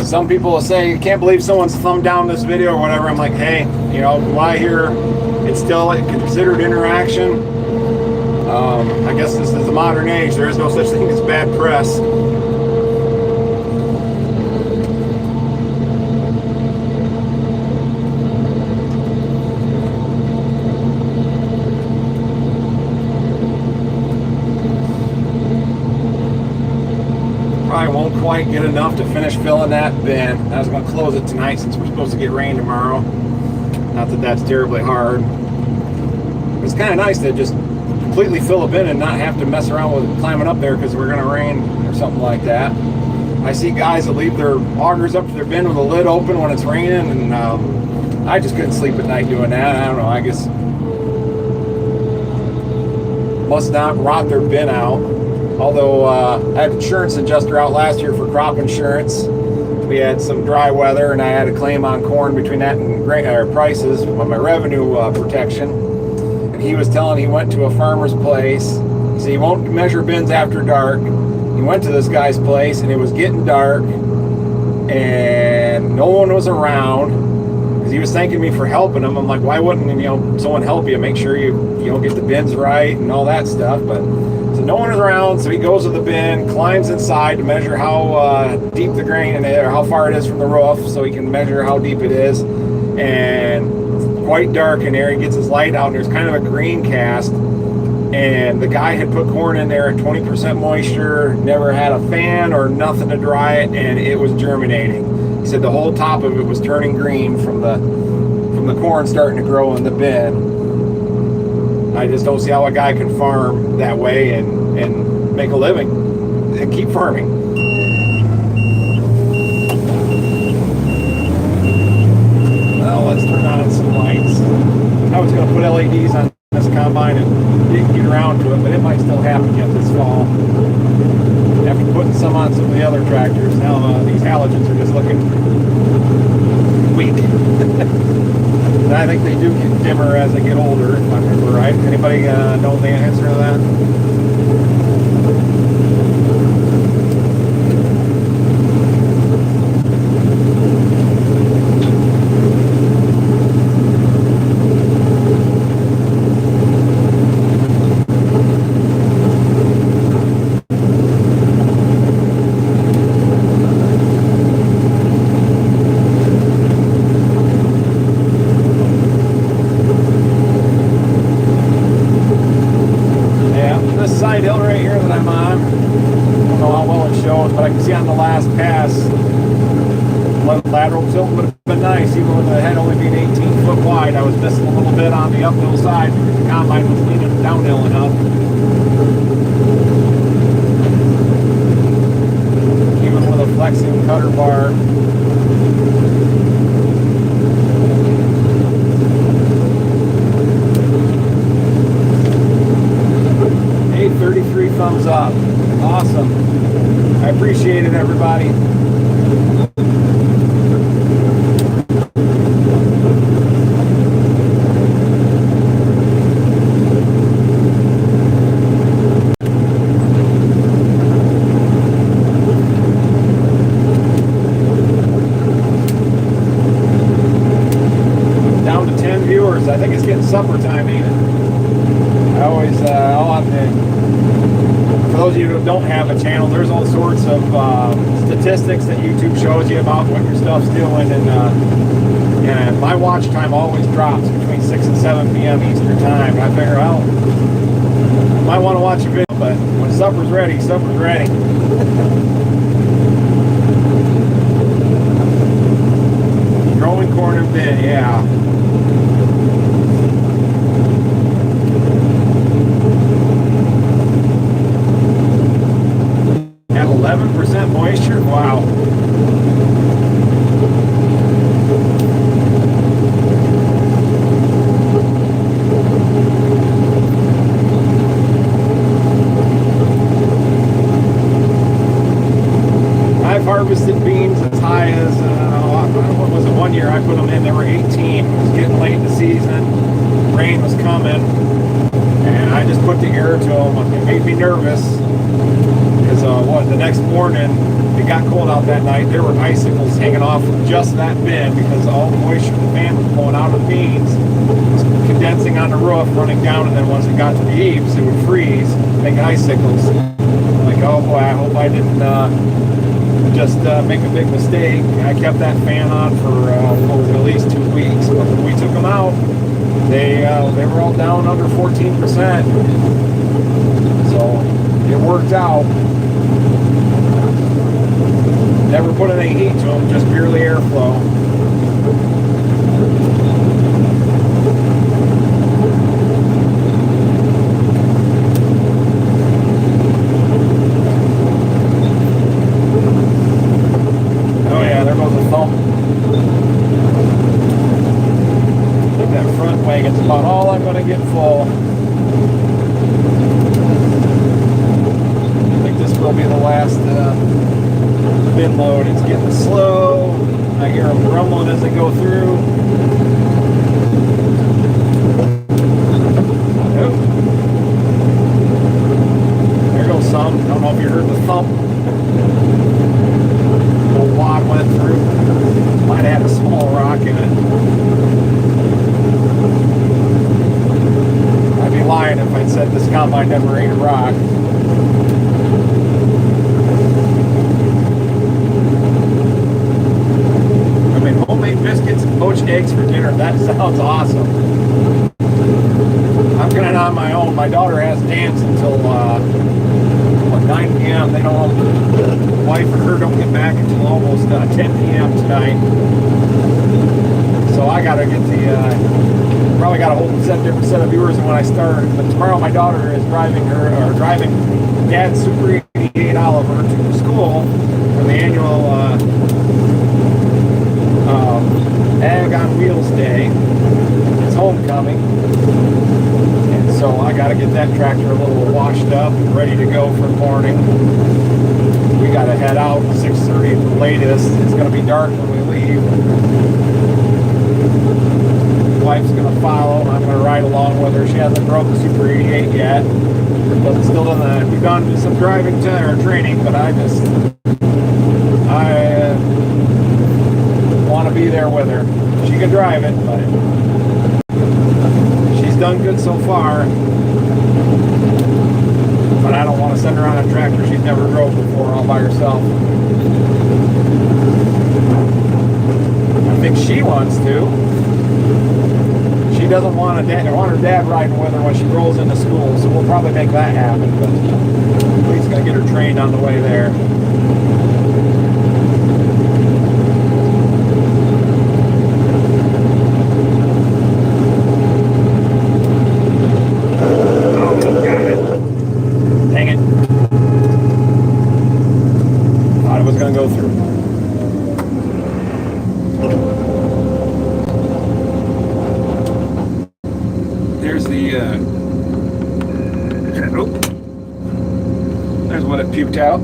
some people will say, can't believe someone's thumbed down this video or whatever. I'm like, hey, you know, why here? It's still considered interaction. I guess this is the modern age. There is no such thing as bad press. Probably won't quite get enough to finish filling that bin. I was going to close it tonight since we're supposed to get rain tomorrow. Not that that's terribly hard. It's kind of nice to just completely fill a bin and not have to mess around with climbing up there because we're going to rain or something like that. I see guys that leave their augers up to their bin with the lid open when it's raining, and I just couldn't sleep at night doing that. I don't know, I guess must not rot their bin out. Although I had an insurance adjuster out last year for crop insurance. We had some dry weather and I had a claim on corn between that and prices on my revenue protection. He was telling he went to a farmer's place. He said he won't measure bins after dark. He went to this guy's place and it was getting dark and no one was around because he was thanking me for helping him. I'm like, why wouldn't someone help you? Make sure you get the bins right and all that stuff. But so no one is around, so he goes to the bin, climbs inside to measure how deep the grain in it or how far it is from the roof, so he can measure how deep it is. And quite dark in there. He gets his light out and there's kind of a green cast, and the guy had put corn in there at 20% moisture, never had a fan or nothing to dry it, and it was germinating. He said the whole top of it was turning green from the corn starting to grow in the bin. I just don't see how a guy can farm that way and make a living and keep farming. Well, let's turn on some lights. I was going to put LEDs on this combine and didn't get around to it, but it might still happen yet this fall. After putting some on some of the other tractors, now these halogens are just looking weak. And I think they do get dimmer as they get older, if I remember right. Anybody know the answer to that? nice, even with the head only being 18 foot wide. I was missing a little bit on the uphill side because the combine was leaning downhill enough. Even with a flexing cutter bar. 33 thumbs up. Awesome. I appreciate it, everybody. Down to 10 viewers. I think it's getting supper time, ain't it? I'll have to, for those of you who don't have a channel, there's all sorts of statistics that YouTube shows you about what your stuff's doing, and my watch time always drops between 6 and 7 p.m. Eastern time. I figure, well, I might want to watch a video, but when supper's ready, supper's ready. Growing corn and bin, yeah. At 11% moisture, wow. I've harvested beans as high as, what was it, one year I put them in, they were 18. It was getting late in the season, rain was coming, and I just put the air to them. It made me nervous, because the next morning, it got cold out that night, there were icicles hanging off from just that bin, because all the moisture the fan was blowing out of the beans, was condensing on the roof, running down, and then once it got to the eaves, it would freeze, make icicles. I'm like, oh boy, I hope I didn't just make a big mistake. I kept that fan on for at least 2 weeks, but when we took them out, they were all down under 14%. So it worked out. Never put any heat to them, just purely airflow. Oh yeah, there goes a thump. I think that front wagon's about all I'm going to get full. I think this will be the last bin load. It's getting slow. I hear them rumbling as they go through. Nope. There goes some. I don't know if you heard the thump. The wad went through. Might have had a small rock in it. I'd be lying if I said this combine never ate a rock. Homemade biscuits and poached eggs for dinner. That sounds awesome. I'm kind of on my own. My daughter has dance until 9 p.m. They don't. The wife and her don't get back until almost 10 p.m. tonight. So I gotta get probably got a whole different set of viewers than when I started. But tomorrow my daughter is driving Dad's Super 88 Oliver to school for the annual Ag on Wheels Day. It's homecoming, and so I got to get that tractor a little washed up and ready to go for the morning. We got to head out 6:30 at the latest. It's going to be dark when we leave. The wife's going to follow, and I'm going to ride along with her. She hasn't broke the Super 88 yet. Still doesn't. We've done some driving training, but I want to be there with her. She can drive it, but she's done good so far. But I don't want to send her on a tractor she's never drove before all by herself. I think she wants to. She doesn't want her dad riding with her when she rolls into school, so we'll probably make that happen. But at least gotta get her trained on the way there. There's the, oh, there's what it puked out.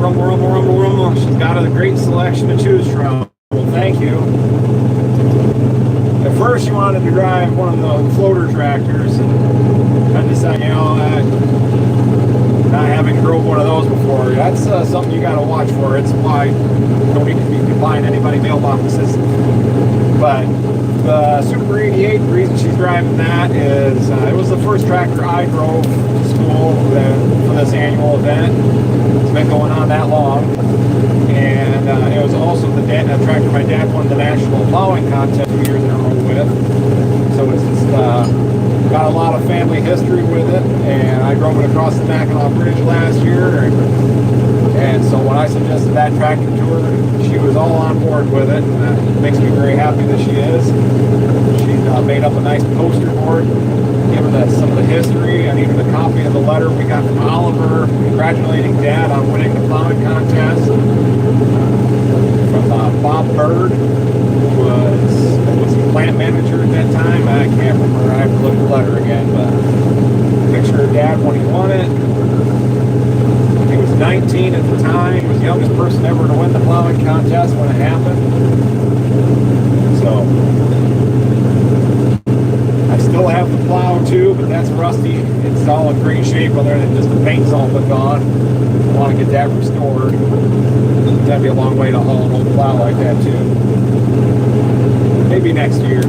Rumble, rumble, rumble, rumble. She's got a great selection to choose from. Well, thank you. At first, she wanted to drive one of the floater tractors, and I decided, you know, not having drove one of those before, that's something you got to watch for. It's why you don't need to be buying anybody mailboxes. But the Super 88, the reason she's driving that is it was the first tractor I drove to school for this annual event. It's been going on that long. And it was also the tractor my dad won the national plowing contest 2 years in a row with. So it's just got a lot of family history with it. And I drove it across the Mackinac Bridge last year. And so when I suggested that tractor to her, she was all on board with it. And that makes me very happy that she is. She made up a nice poster board, giving us some of the history, and even a copy of the letter we got from Oliver congratulating Dad on winning the plowing contest. From Bob Bird, who was the plant manager at that time. I can't remember. I have to look at the letter again, but picture of Dad when he won it. He was 19 at the time. He was the youngest person ever to win the plowing contest when it happened. So I still have the plow too, but that's rusty. It's all in great shape other than just the paint's all but gone. I want to get that restored. That'd be a long way to haul an old plow like that too. Maybe next year.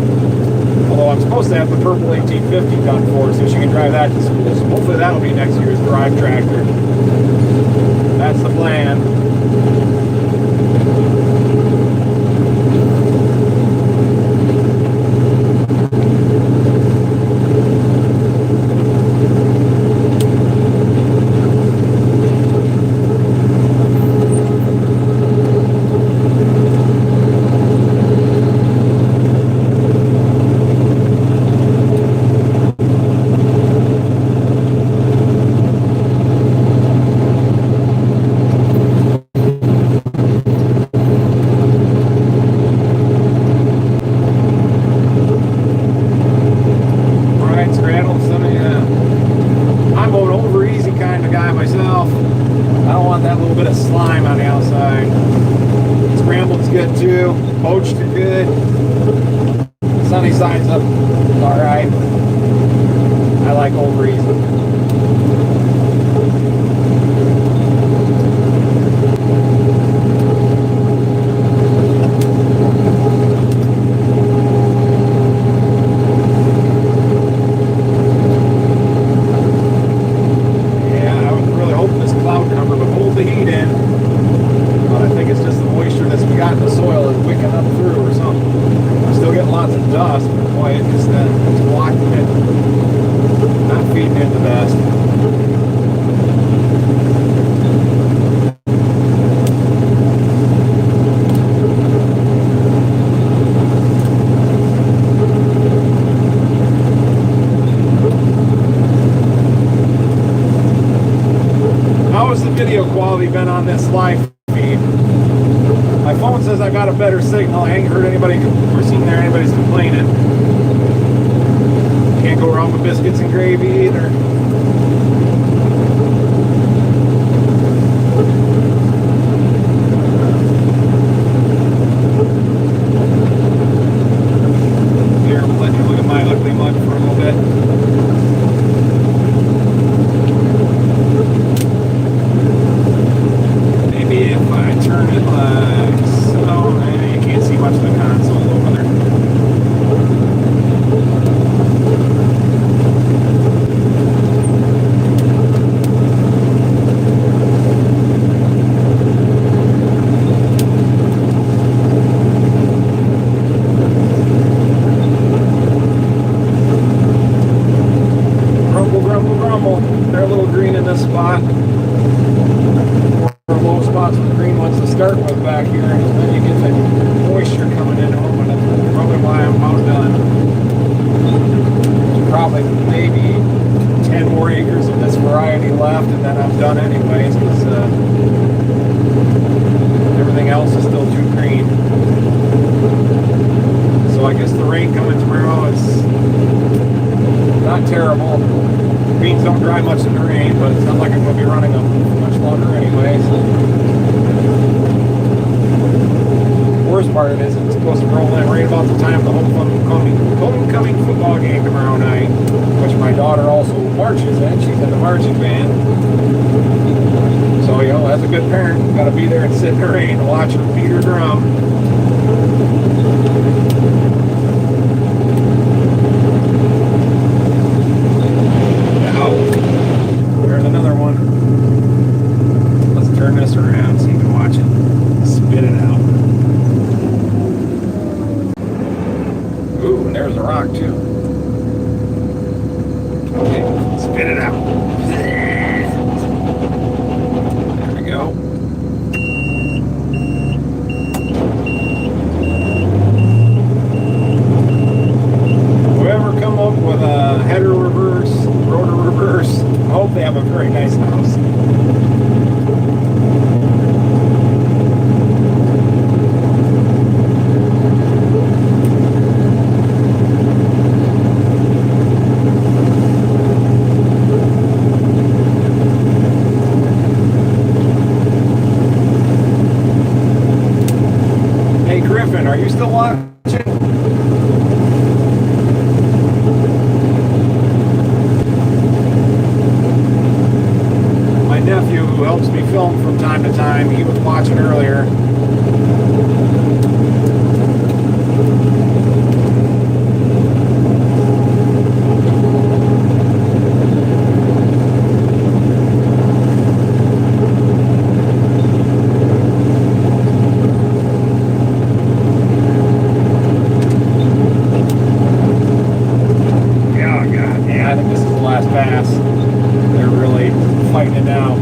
Although I'm supposed to have the purple 1850 done for her so she can drive that to school. So hopefully that'll be next year's drive tractor. That's the plan. Poached are good. Sunny side's up. Alright. I like over easy. Yeah, I was really hoping this cloud cover would hold the heat in. But I think it's just the moisture that's got in the soil is wicking up through or something. I'm still getting lots of dust, but boy, it just it's blocking it. Not feeding it the best. How has the video quality been on this live feed? My phone says I got a better signal. I ain't heard anybody or seen there anybody's complaining. Can't go wrong with biscuits and gravy either. Here, we'll let you look at my ugly mug for a little bit. Maybe if I turn it like so, you can't see much of the console over there. Grumble, grumble, grumble. They're a little green in this spot. Low spots with green ones to start with back here, and then you get the moisture coming into them, and that's probably why I'm about done. There's probably maybe 10 more acres of this variety left, and then I'm done anyways, because everything else else is still too green. So I guess the rain coming tomorrow is not terrible. Beans don't dry much in the rain, but it's not like I'm going to be running them much longer anyway. So. The worst part of it is it's supposed to roll in right about the time of the homecoming football game tomorrow night, which my daughter also marches in. She's in the marching band. So, you know, as a good parent, you've got to be there and sit in the rain and watch her beat her drum. There's another one. Let's turn this around so you can watch it. Spit it out. Ooh, and there's a rock too. Okay, spit it out. There we go. Whoever come up with a header reverse, rotor reverse, I hope they have a very nice house. Hey Griffin, are you still watching? Nephew, who helps me film from time to time, he was watching earlier. Yeah, God, yeah, I think this is the last pass. They're really fighting it out.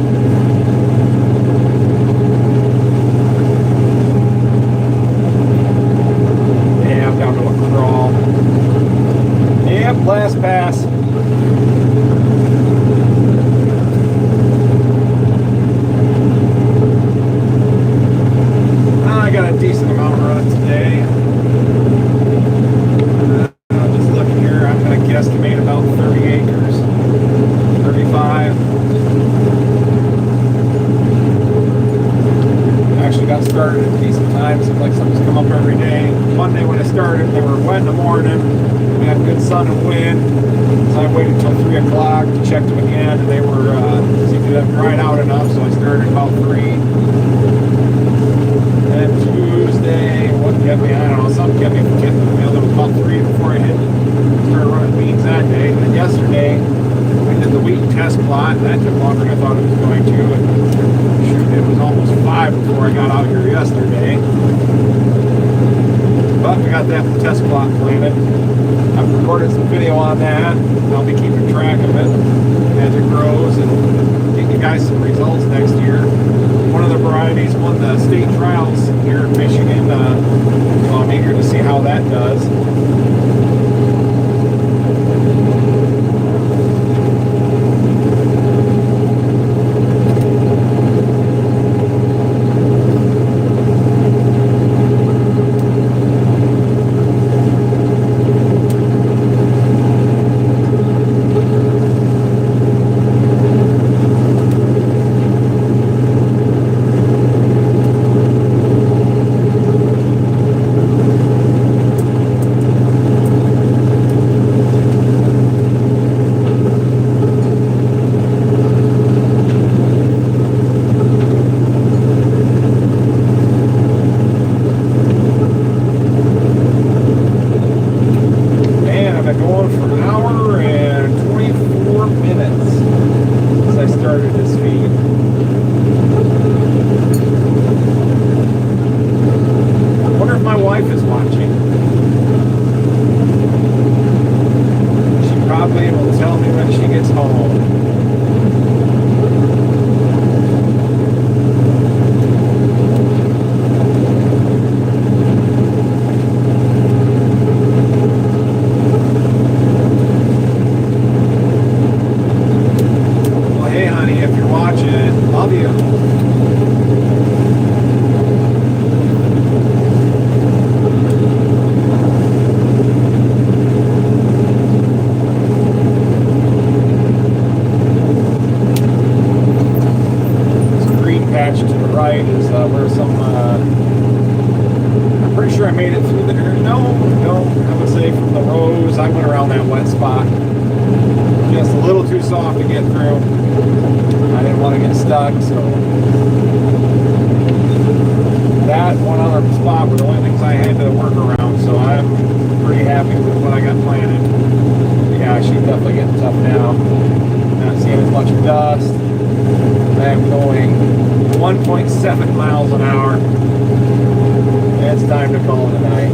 Yeah, I'm down to a crawl. Yep, last pass. I got a decent amount of running today. Just looking here, I'm going to guesstimate about 30 acres. 35. Actually got started at a decent time. Seems like something's come up every day. Monday when I started, they were wet in the morning. We had good sun and wind. So I waited until 3 o'clock to check them again, and they were seemed to have dried out enough. So I started about 3. Then Tuesday, what kept me? I don't know. Something kept me from getting the wheel. There was about 3 before I started running beans that day. And then yesterday, I did the wheat test plot, and that took longer than I thought it was going to. And shoot, it was almost 5 before I got out here yesterday. But we got that test plot planted. I've recorded some video on that. I'll be keeping track of it as it grows and get you guys some results next year. One of the varieties won the state trials here in Michigan, so I'm eager to see how that does. sure I made it through there. No, I would say from the rows, I went around that wet spot. Just a little too soft to get through. I didn't want to get stuck, so that one other spot were the only things I had to work around, so I'm pretty happy with what I got planted. Yeah, she's definitely getting tough now. Not seeing as much dust. I'm going 1.7 miles an hour. It's time to call it a night.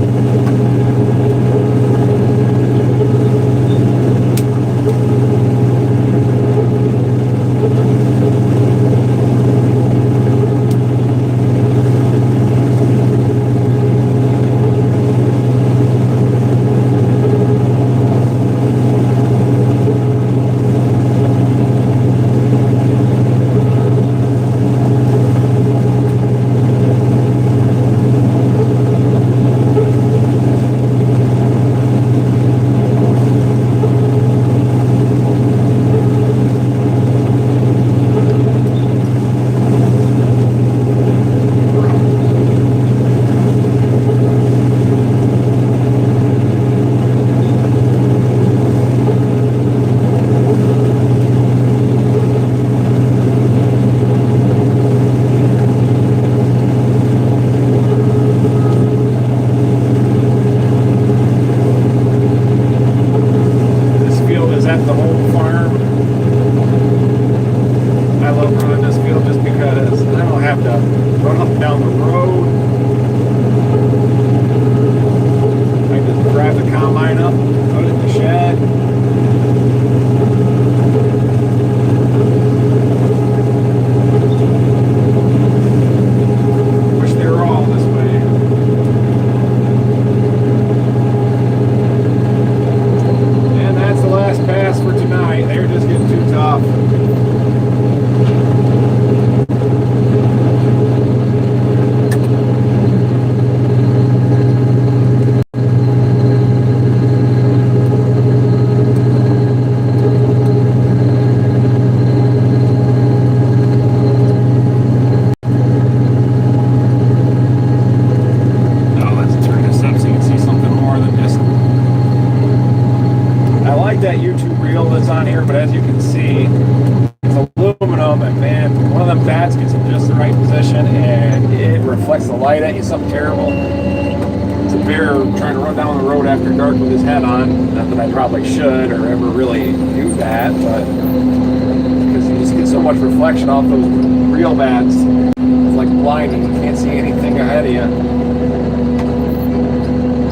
Something terrible. It's a bear trying to run down the road after dark with his head on. Not that I probably should or ever really do that, but because you just get so much reflection off those reel bats, it's like blinding. You can't see anything ahead of you.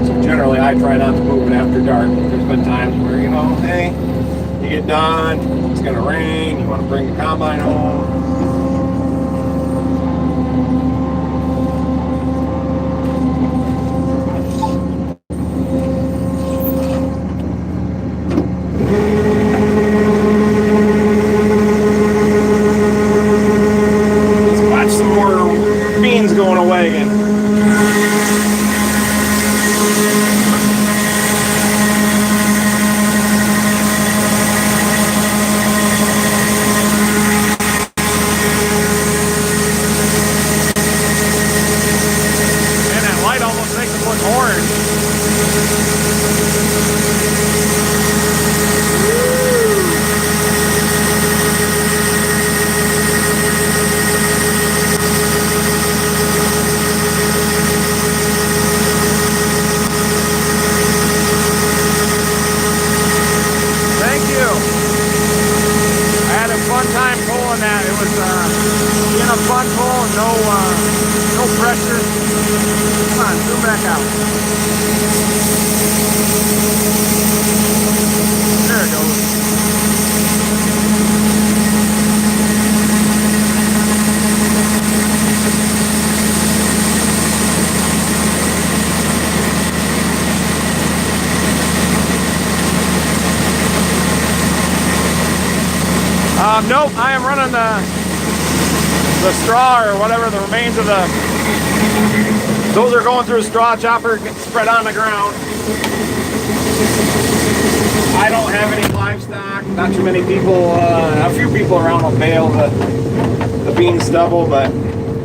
So generally, I try not to move it after dark. There's been times where, you know, hey, you get done, it's gonna rain, you want to bring the combine home. Nope, I am running the straw or whatever, the remains of the, those are going through a straw chopper, get spread on the ground. I don't have any livestock, not too many people, a few people around will bale the bean stubble, but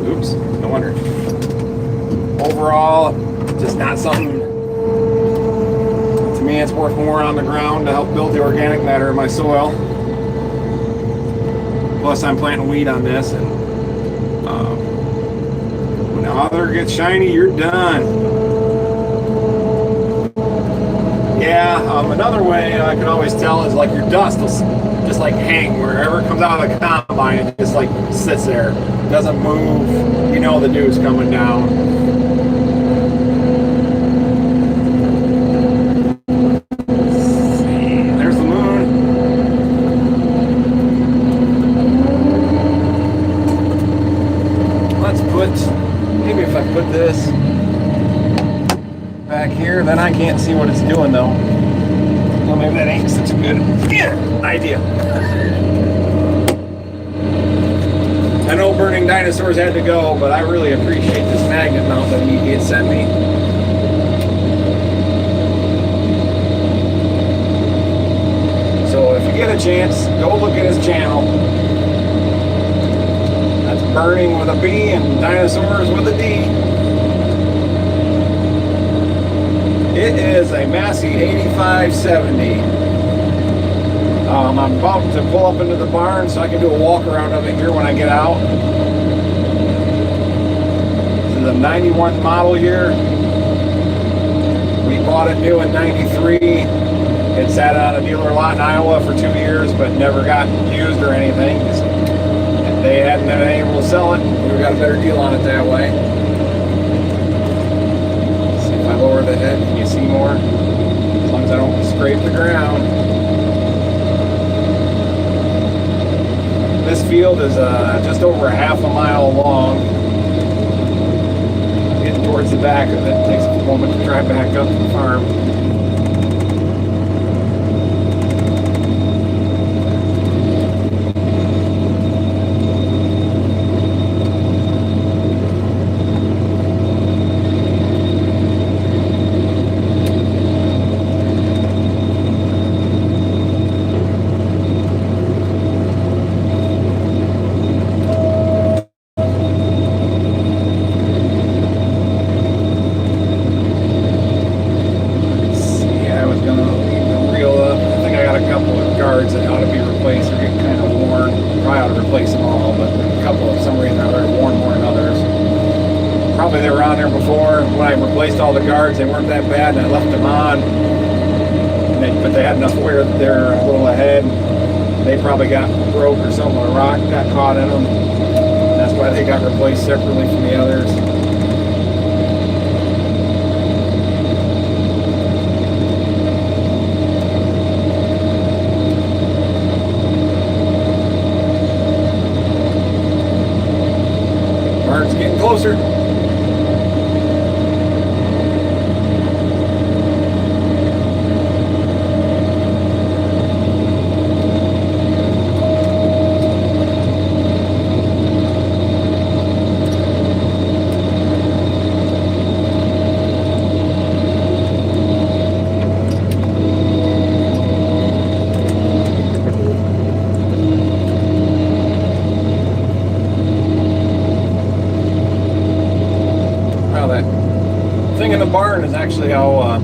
oops, no wonder. Overall, just not something, to me it's worth more on the ground to help build the organic matter in my soil. Plus I'm planting wheat on this, and when the other gets shiny, you're done. Yeah, another way I can always tell is like your dust will just like hang wherever it comes out of the combine. It just like sits there, doesn't move. You know the dew's coming down. Let's see, there's the moon. Let's put, maybe if I put this back here, then I can't see what it's doing though. Well, maybe that ain't such a good idea. I know burning dinosaurs had to go, but I really appreciate this magnet mount that he sent me. So if you get a chance, go look at his channel. That's Burning with a B and Dinosaurs with a D. It is a Massey 8570. I'm about to pull up into the barn so I can do a walk around of it here when I get out. This is a 91 model year. We bought it new in 93. It sat on a dealer lot in Iowa for 2 years but never got used or anything. They hadn't been able to sell it. We got a better deal on it that way. If I lower the head, can you see more? As long as I don't scrape the ground. This field is just over a half a mile long. Getting towards the back of it. It takes a moment to drive back up to the farm. All the guards, they weren't that bad, and I left them on, but they had enough wear that they're a little ahead. They probably got broke or something, a rock got caught in them. That's why they got replaced separately from the others. Barn's getting closer. Barn is actually a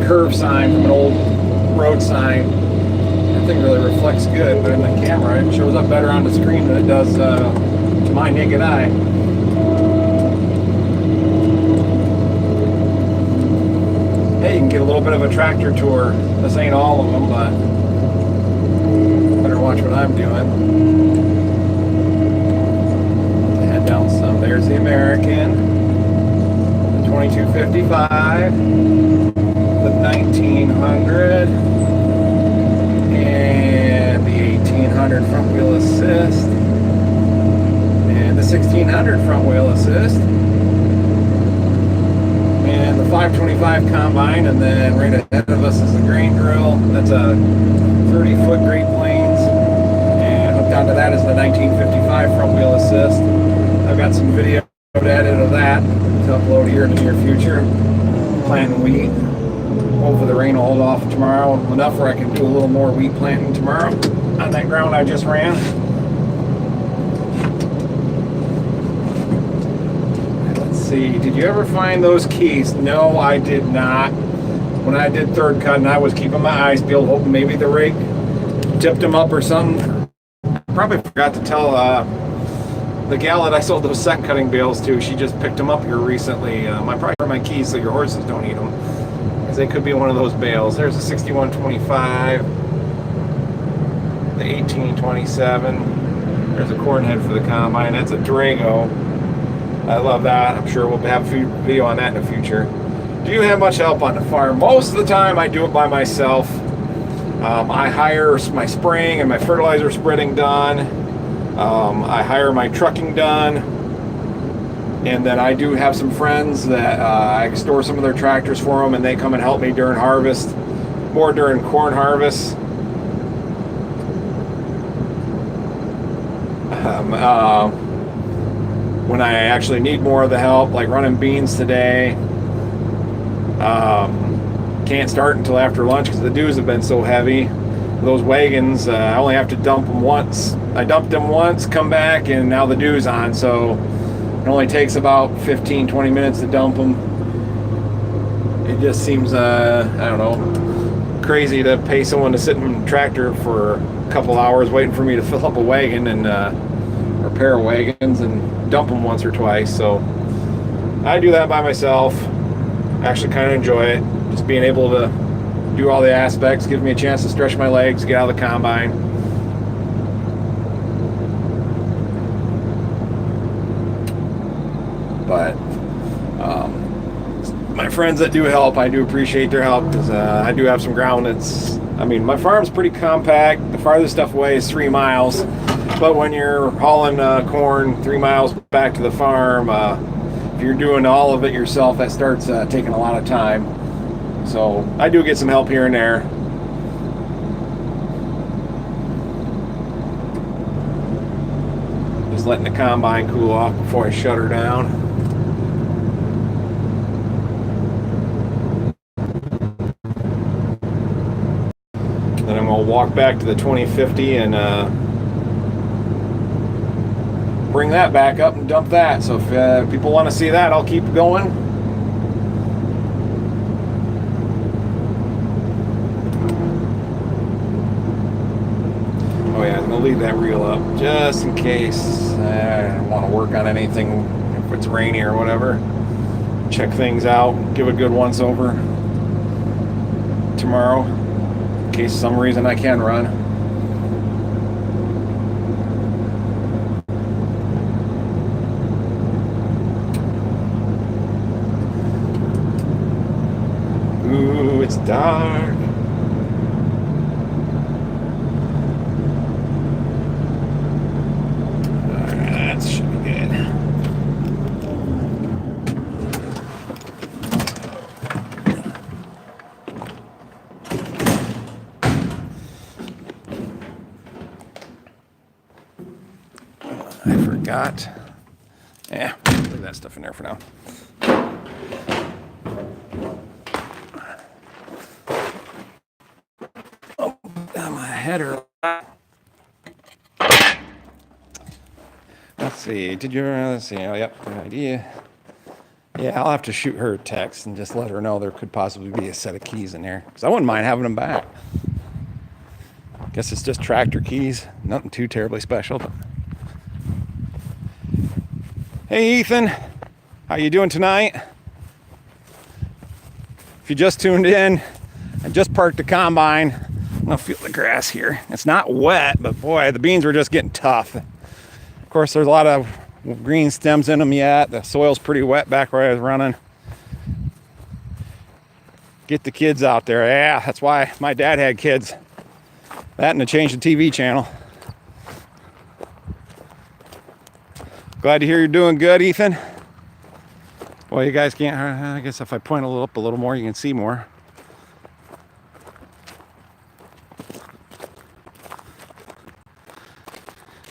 curve sign from an old road sign. That thing really reflects good, but in the camera it shows up better on the screen than it does to my naked eye. Hey, you can get a little bit of a tractor tour. This ain't all of them, but better watch what I'm doing. Head down some. There's the American. 2255, the 1900, and the 1800 front wheel assist, and the 1600 front wheel assist, and the 525 combine, and then right ahead of us is the grain drill. That's a 30-foot Great Plains, and hooked onto that is the 1955 front wheel assist. I've got some video added of that to upload here in the near future. Planting wheat. Hopefully the rain will hold off tomorrow enough where I can do a little more wheat planting tomorrow on that ground I just ran. Let's see. Did you ever find those keys? No, I did not. When I did third cut and I was keeping my eyes peeled, hoping maybe the rig tipped them up or something. Probably forgot to tell the gal that I sold those second cutting bales to. She just picked them up here recently. I probably wear my keys so your horses don't eat them, because they could be one of those bales. There's a 6125, the 1827. There's a corn head for the combine. That's a Drago. I love that. I'm sure we'll have a video on that in the future. Do you have much help on the farm? Most of the time I do it by myself. I hire my spraying and my fertilizer spreading done. I hire my trucking done. And then I do have some friends that I store some of their tractors for them, and they come and help me during harvest, more during corn harvest. When I actually need more of the help, like running beans today, can't start until after lunch because the dews have been so heavy. Those wagons, I only have to dump them once. I dumped them once, come back, and now the dew's on, so it only takes about 15-20 minutes to dump them. It just seems, I don't know, crazy to pay someone to sit in a tractor for a couple hours waiting for me to fill up a wagon and or a pair of wagons and dump them once or twice. So I do that by myself. I actually kind of enjoy it. Just being able to do all the aspects gives me a chance to stretch my legs, get out of the combine. But my friends that do help, I do appreciate their help, because I do have some ground that's, I mean, my farm's pretty compact. The farthest stuff away is 3 miles. But when you're hauling corn 3 miles back to the farm, if you're doing all of it yourself, that starts taking a lot of time. So I do get some help here and there. Just letting the combine cool off before I shut her down. Then I'm going to walk back to the 2050 and bring that back up and dump that. So if people want to see that, I'll keep going. Oh yeah, I'm going to leave that reel up just in case I don't want to work on anything if it's rainy or whatever. Check things out, give a good once over tomorrow in case for some reason I can run. Ooh, it's dark. That should be good. I forgot. Yeah, leave that stuff in there for now. Header. Let's see. Let's see. Oh, yep. Good idea. Yeah, I'll have to shoot her a text and just let her know there could possibly be a set of keys in there, because I wouldn't mind having them back. Guess it's just tractor keys. Nothing too terribly special. But... Hey, Ethan. How you doing tonight? If you just tuned in, I just parked the combine. I'm gonna feel the grass here. It's not wet, but boy, the beans are just getting tough. Of course, there's a lot of green stems in them yet. The soil's pretty wet back where I was running. Get the kids out there. Yeah, that's why my dad had kids. That and to change the TV channel. Glad to hear you're doing good, Ethan. Well, you guys can't, I guess if I point up a little more, you can see more.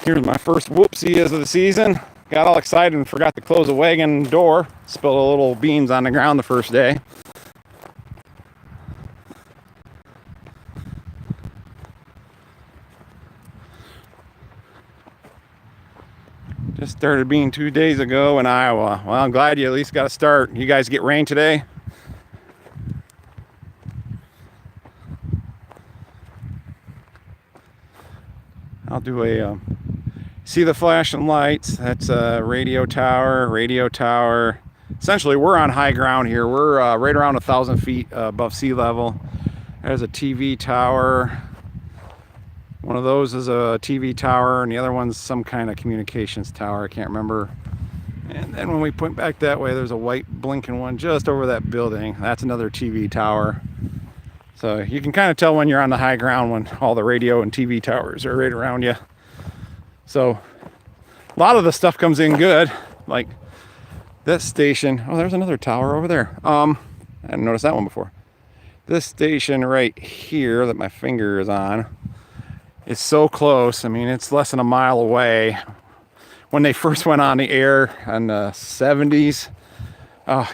Here's my first whoopsie of the season. Got all excited and forgot to close the wagon door. Spilled a little beans on the ground the first day. Just Started being 2 days ago in Iowa. Well, I'm glad you at least got a start. You guys get rain today? I'll do a see the flashing lights. That's a radio tower. Essentially, we're on high ground here. We're right around 1,000 feet above sea level. There's a TV tower. One of those is a TV tower, and the other one's some kind of communications tower. I can't remember. And then when we point back that way, there's a white blinking one just over that building. That's another TV tower. So you can kind of tell when you're on the high ground when all the radio and TV towers are right around you. So a lot of the stuff comes in good, like this station. Oh, there's another tower over there. I hadn't noticed that one before. This station right here that my finger is on is so close. I mean, it's less than a mile away. When they first went on the air in the 70s,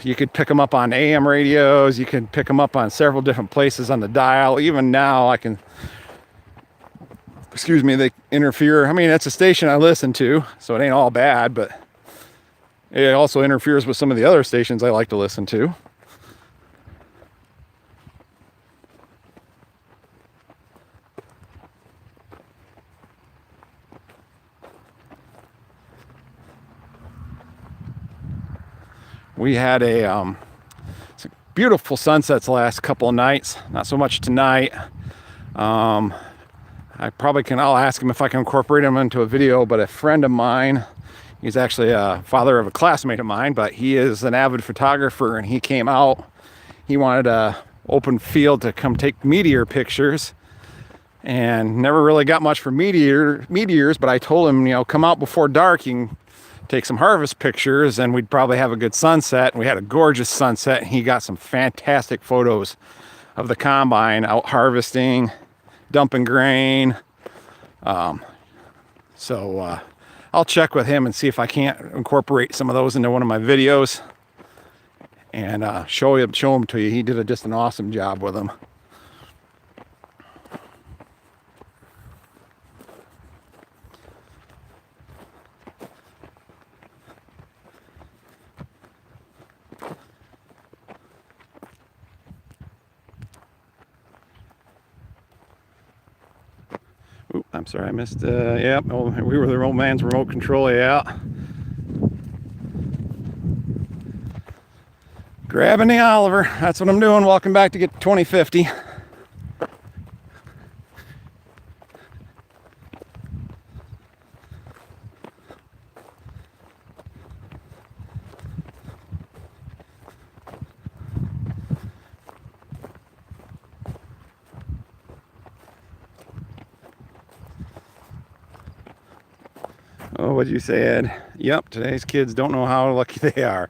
you could pick them up on AM radios. You could pick them up on several different places on the dial. Even now, I can, excuse me, they interfere. I mean, it's a station I listen to, so it ain't all bad, but it also interferes with some of the other stations I like to listen to. We had some beautiful sunsets the last couple of nights. Not so much tonight. I'll ask him if I can incorporate him into a video, but a friend of mine, he's actually a father of a classmate of mine, but he is an avid photographer, and he came out. He wanted a open field to come take meteor pictures, and never really got much for meteors, but I told him, come out before dark. You can take some harvest pictures, and we'd probably have a good sunset. And we had a gorgeous sunset, and he got some fantastic photos of the combine out harvesting, dumping grain. So I'll check with him and see if I can't incorporate some of those into one of my videos and show him to you. He did just an awesome job with them. Ooh, I'm sorry, I missed, yep, we were the old man's remote control, yeah. Grabbing the Oliver, that's what I'm doing, walking back to get 2050. Oh, what'd you say, Ed? Yep, today's kids don't know how lucky they are.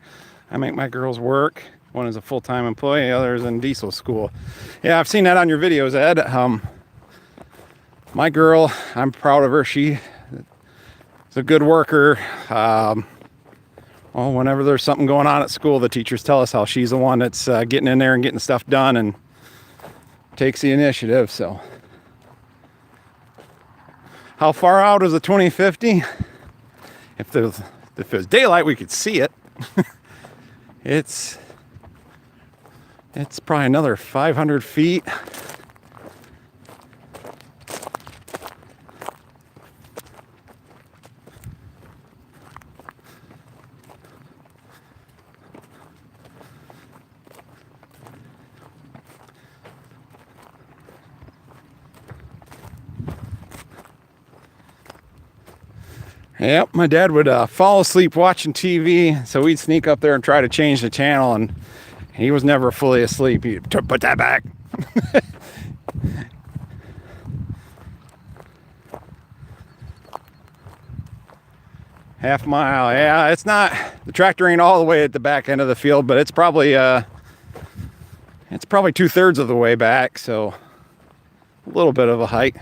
I make my girls work. One is a full-time employee, the other is in diesel school. Yeah, I've seen that on your videos, Ed. My girl, I'm proud of her. She is a good worker. Well, whenever there's something going on at school, the teachers tell us how she's the one that's getting in there and getting stuff done and takes the initiative, so. How far out is the 2050? If it was daylight, we could see it. It's probably another 500 feet. Yep, my dad would fall asleep watching TV, so we'd sneak up there and try to change the channel, and he was never fully asleep. He'd put that back. Half mile, yeah, it's not, the tractor ain't all the way at the back end of the field, but it's probably 2/3 of the way back, so a little bit of a hike.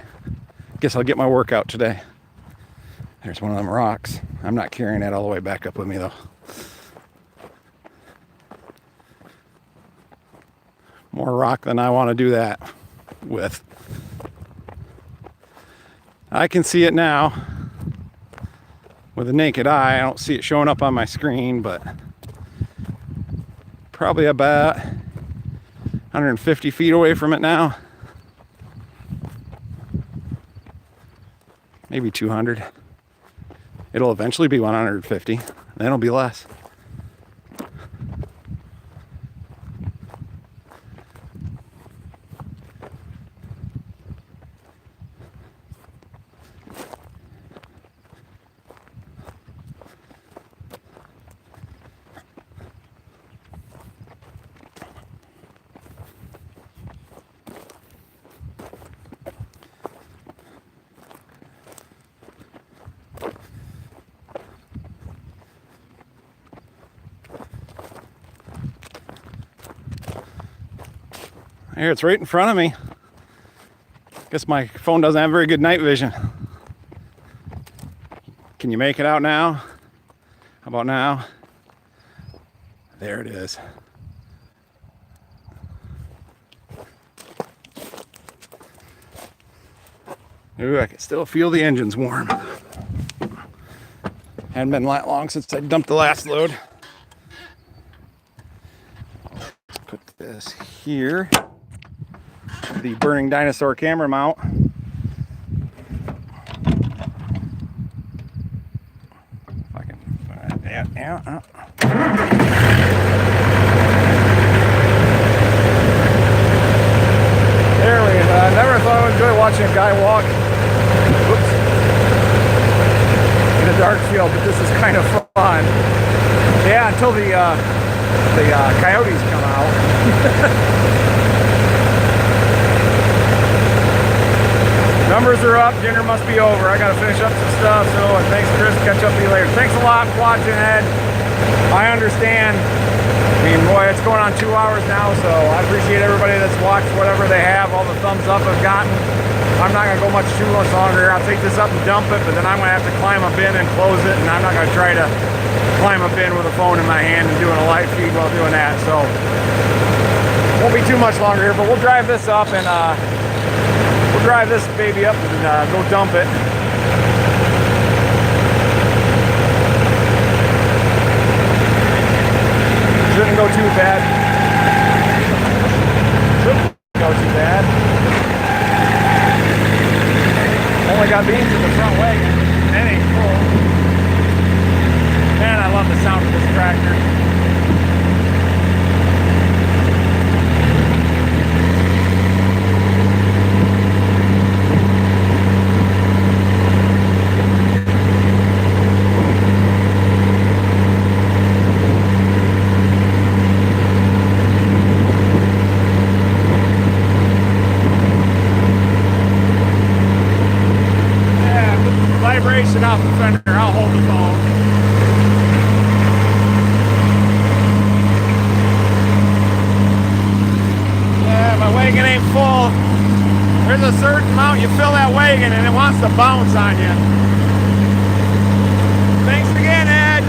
Guess I'll get my workout today. There's one of them rocks. I'm not carrying that all the way back up with me though. More rock than I want to do that with. I can see it now. with the naked eye. I don't see it showing up on my screen, but probably about 150 feet away from it now. Maybe 200. It'll eventually be 150, then it'll be less. Here, it's right in front of me. Guess my phone doesn't have very good night vision. Can you make it out now? How about now? There it is. Ooh, I can still feel the engines warm. Hadn't been that long since I dumped the last load. Put this here. The burning dinosaur camera mount. If I can, yeah. There we go. I never thought I would enjoy watching a guy walk. Oops. In a dark field, but this is kind of fun. Yeah, until the coyotes come out. Numbers are up, dinner must be over. I gotta finish up some stuff, so thanks Chris, catch up with you later. Thanks a lot for watching, Ed. I understand. I mean, boy, it's going on 2 hours now, so I appreciate everybody that's watched whatever they have, all the thumbs up I've gotten. I'm not gonna go too much longer. I'll take this up and dump it, but then I'm gonna have to climb a bin and close it, and I'm not gonna try to climb a bin with a phone in my hand and doing a live feed while doing that, so won't be too much longer here, but we'll drive this up and drive this baby up and go dump it. Shouldn't go too bad. Shouldn't go too bad. Only got beans in the front wagon. That ain't full. Man, I love the sound of this tractor. Off the fender, I'll hold the phone. Yeah, my wagon ain't full. There's a certain amount you fill that wagon and it wants to bounce on you. Thanks again, Ed.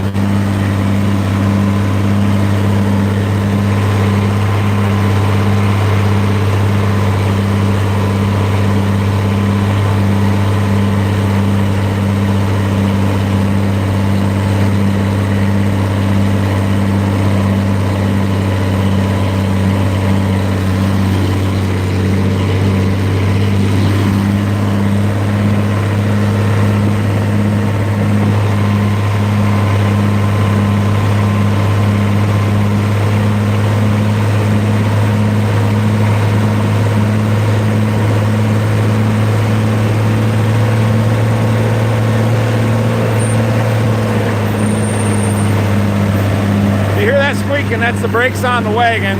And that's the brakes on the wagon.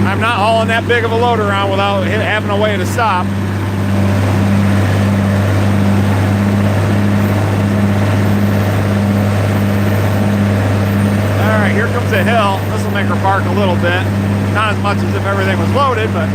I'm not hauling that big of a load around without having a way to stop. All right, here comes a hill. This will make her bark a little bit. Not as much as if everything was loaded, but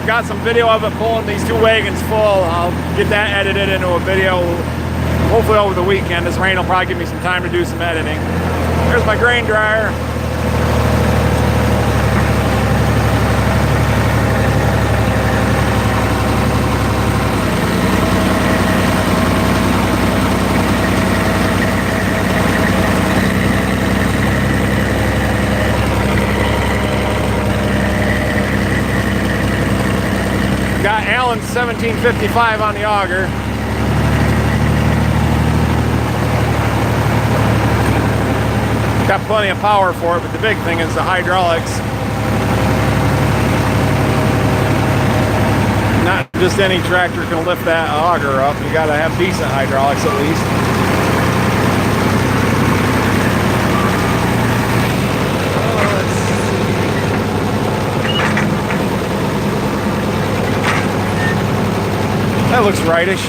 I've got some video of it pulling these 2 wagons full. I'll get that edited into a video, hopefully over the weekend. This rain will probably give me some time to do some editing. There's my grain dryer. Got Allen's 1755 on the auger. Got plenty of power for it, but the big thing is the hydraulics. Not just any tractor can lift that auger up. You gotta have decent hydraulics at least. That looks rightish.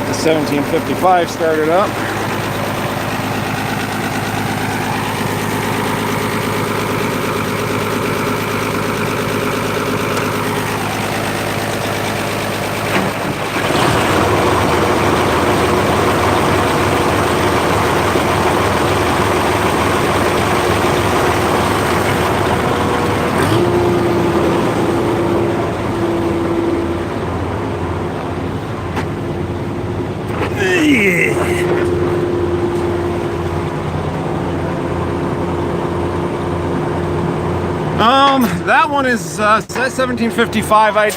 The 1755 started up. That one is 1755. I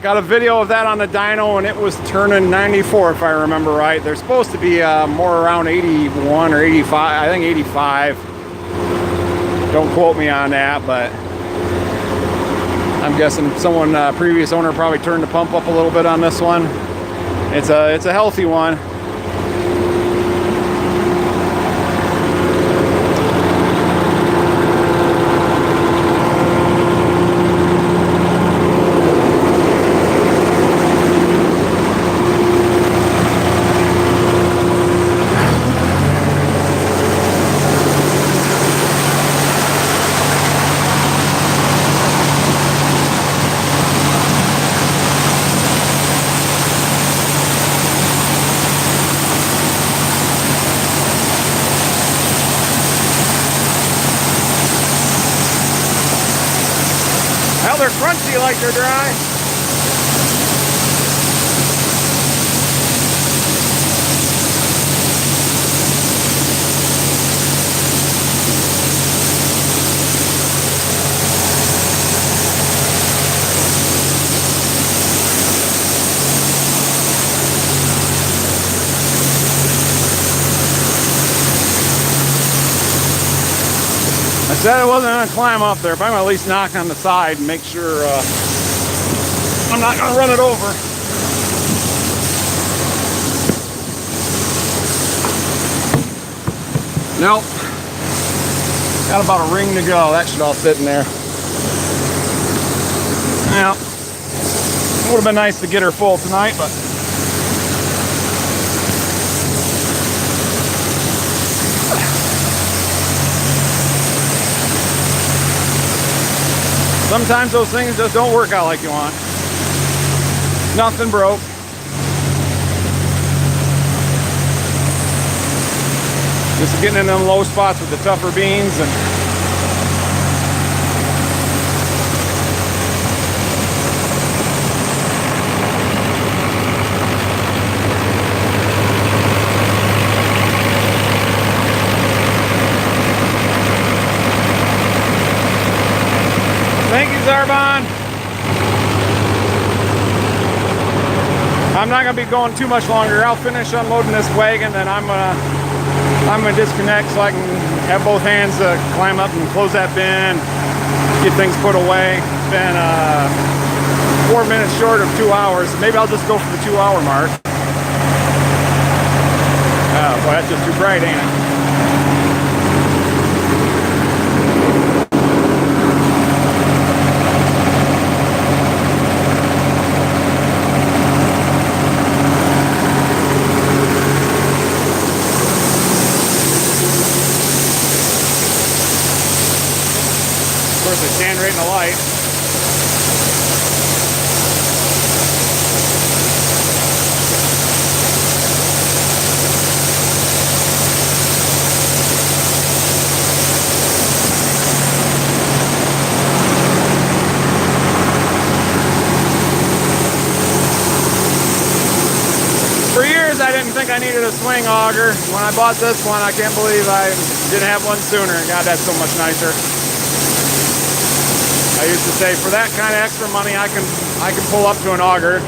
got a video of that on the dyno and it was turning 94 if I remember right. They're supposed to be more around 81 or 85. I think 85. Don't quote me on that, but I'm guessing someone previous owner probably turned the pump up a little bit on this one. It's a healthy one. Well, they're crunchy like they're dry. I said I wasn't going to climb up there, but I'm going to at least knock on the side and make sure I'm not going to run it over. Nope. Got about a ring to go. That should all fit in there. Well, it would have been nice to get her full tonight, but sometimes those things just don't work out like you want. Nothing broke. Just getting in them low spots with the tougher beans and thank you, Zarbon. I'm not gonna be going too much longer. I'll finish unloading this wagon, then I'm gonna disconnect so I can have both hands climb up and close that bin, get things put away. It's been 4 minutes short of 2 hours. Maybe I'll just go for the 2-hour mark. Oh boy, that's just too bright, ain't it? course, I stand right in the light. For years, I didn't think I needed a swing auger. When I bought this one, I can't believe I didn't have one sooner. God, that's so much nicer. I used to say, for that kind of extra money, I can pull up to an auger.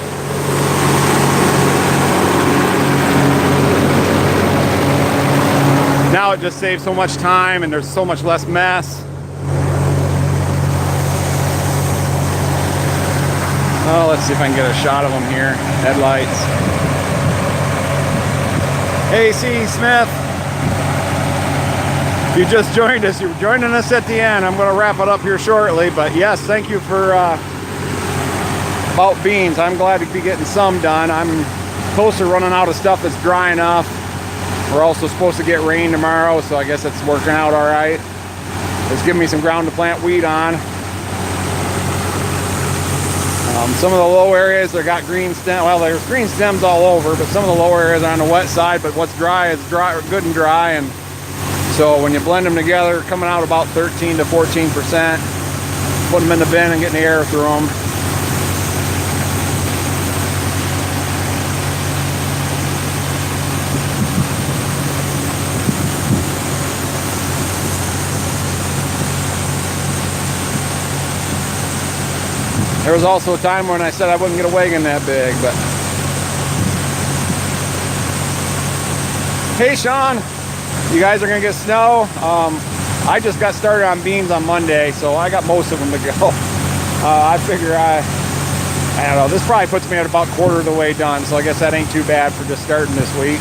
Now it just saves so much time and there's so much less mess. Oh, let's see if I can get a shot of them here. Headlights. Hey, C. Smith. If you just joined us, you're joining us at the end. I'm going to wrap it up here shortly, but yes, thank you for about beans. I'm glad to be getting some done. I'm close to running out of stuff that's dry enough. We're also supposed to get rain tomorrow, so I guess it's working out all right. It's giving me some ground to plant wheat on. Some of the low areas, they got green stem. Well, there's green stems all over, but some of the low areas are on the wet side. But what's dry is dry, good and dry, and so when you blend them together, coming out about 13 to 14%. Put them in the bin and getting the air through them. There was also a time when I said I wouldn't get a wagon that big, but hey, Sean. You guys are gonna get snow. I just got started on beans on Monday, so I got most of them to go. I figure I don't know, this probably puts me at about quarter of the way done, so I guess that ain't too bad for just starting this week.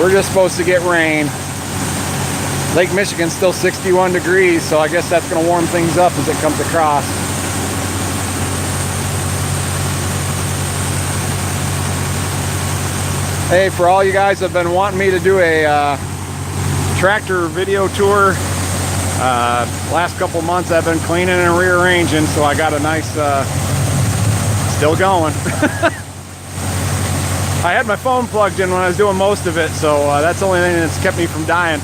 We're just supposed to get rain. Lake Michigan's still 61 degrees, so I guess that's going to warm things up as it comes across. Hey, for all you guys that have been wanting me to do a tractor video tour, last couple months I've been cleaning and rearranging, so I got a nice, still going. I had my phone plugged in when I was doing most of it, so that's the only thing that's kept me from dying.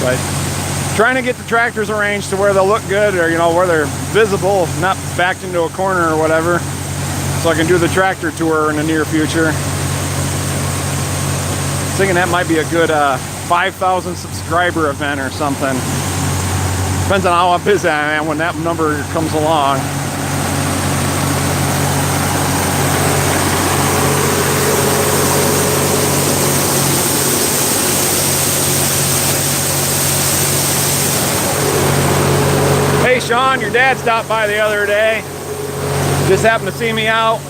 But trying to get the tractors arranged to where they'll look good, or you know, where they're visible, not backed into a corner or whatever, so I can do the tractor tour in the near future. Thinking that might be a good 5,000 subscriber event or something. Depends on how busy I am when that number comes along. Hey Sean, your dad stopped by the other day. Just happened to see me out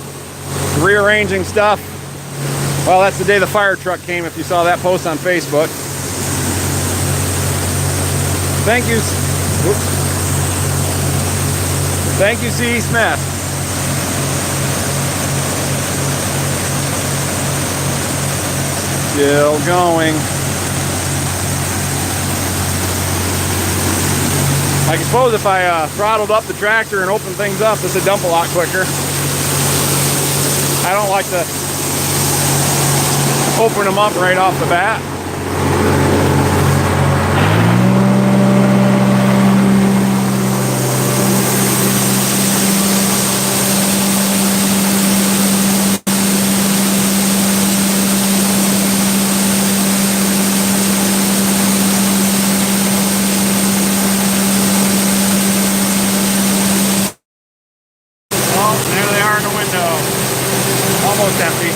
rearranging stuff. Well, that's the day the fire truck came, if you saw that post on Facebook. Thank you. Oops. Thank you, C. Smith. Still going. I suppose if I throttled up the tractor and opened things up, this would dump a lot quicker. I don't like to open them up right off the bat. Almost empty.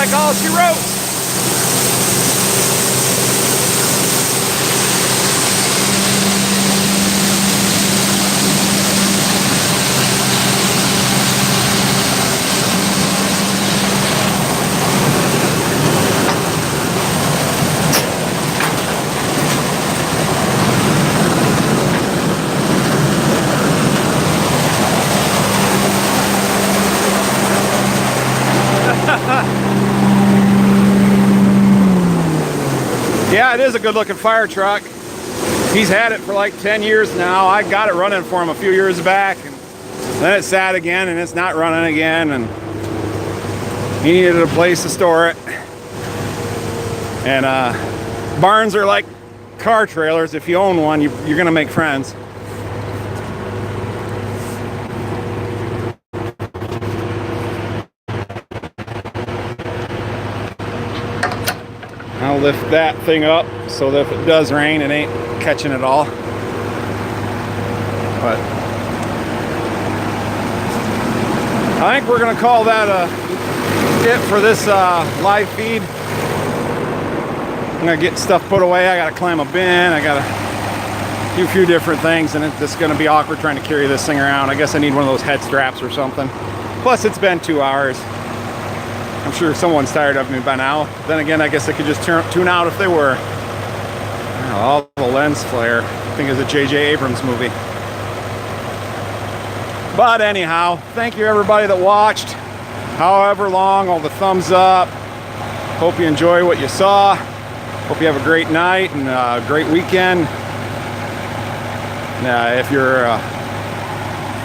like all she wrote. Yeah, it is a good looking fire truck. He's had it for like 10 years now. I got it running for him a few years back, and then it sat again and it's not running again, and he needed a place to store it. And barns are like car trailers. If you own one, you're gonna make friends. I'll lift that thing up so that if it does rain, it ain't catching it all. But I think we're gonna call that it for this live feed. I'm gonna get stuff put away. I gotta climb a bin. I gotta do a few different things, and it's gonna be awkward trying to carry this thing around. I guess I need one of those head straps or something. Plus, it's been 2 hours. I'm sure someone's tired of me by now. Then again, I guess I could just tune out if they were. Oh, the lens flare. I think it's a J.J. Abrams movie. But anyhow, thank you everybody that watched. However long, all the thumbs up. Hope you enjoy what you saw. Hope you have a great night and a great weekend. If you're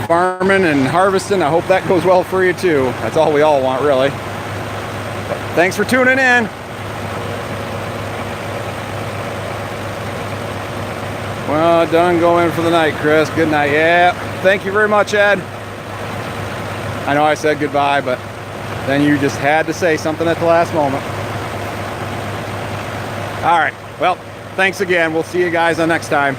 farming and harvesting, I hope that goes well for you too. That's all we all want, really. Thanks for tuning in. Well, done going for the night, Chris. Good night. Yeah. Thank you very much, Ed. I know I said goodbye, but then you just had to say something at the last moment. All right. Well, thanks again. We'll see you guys on next time.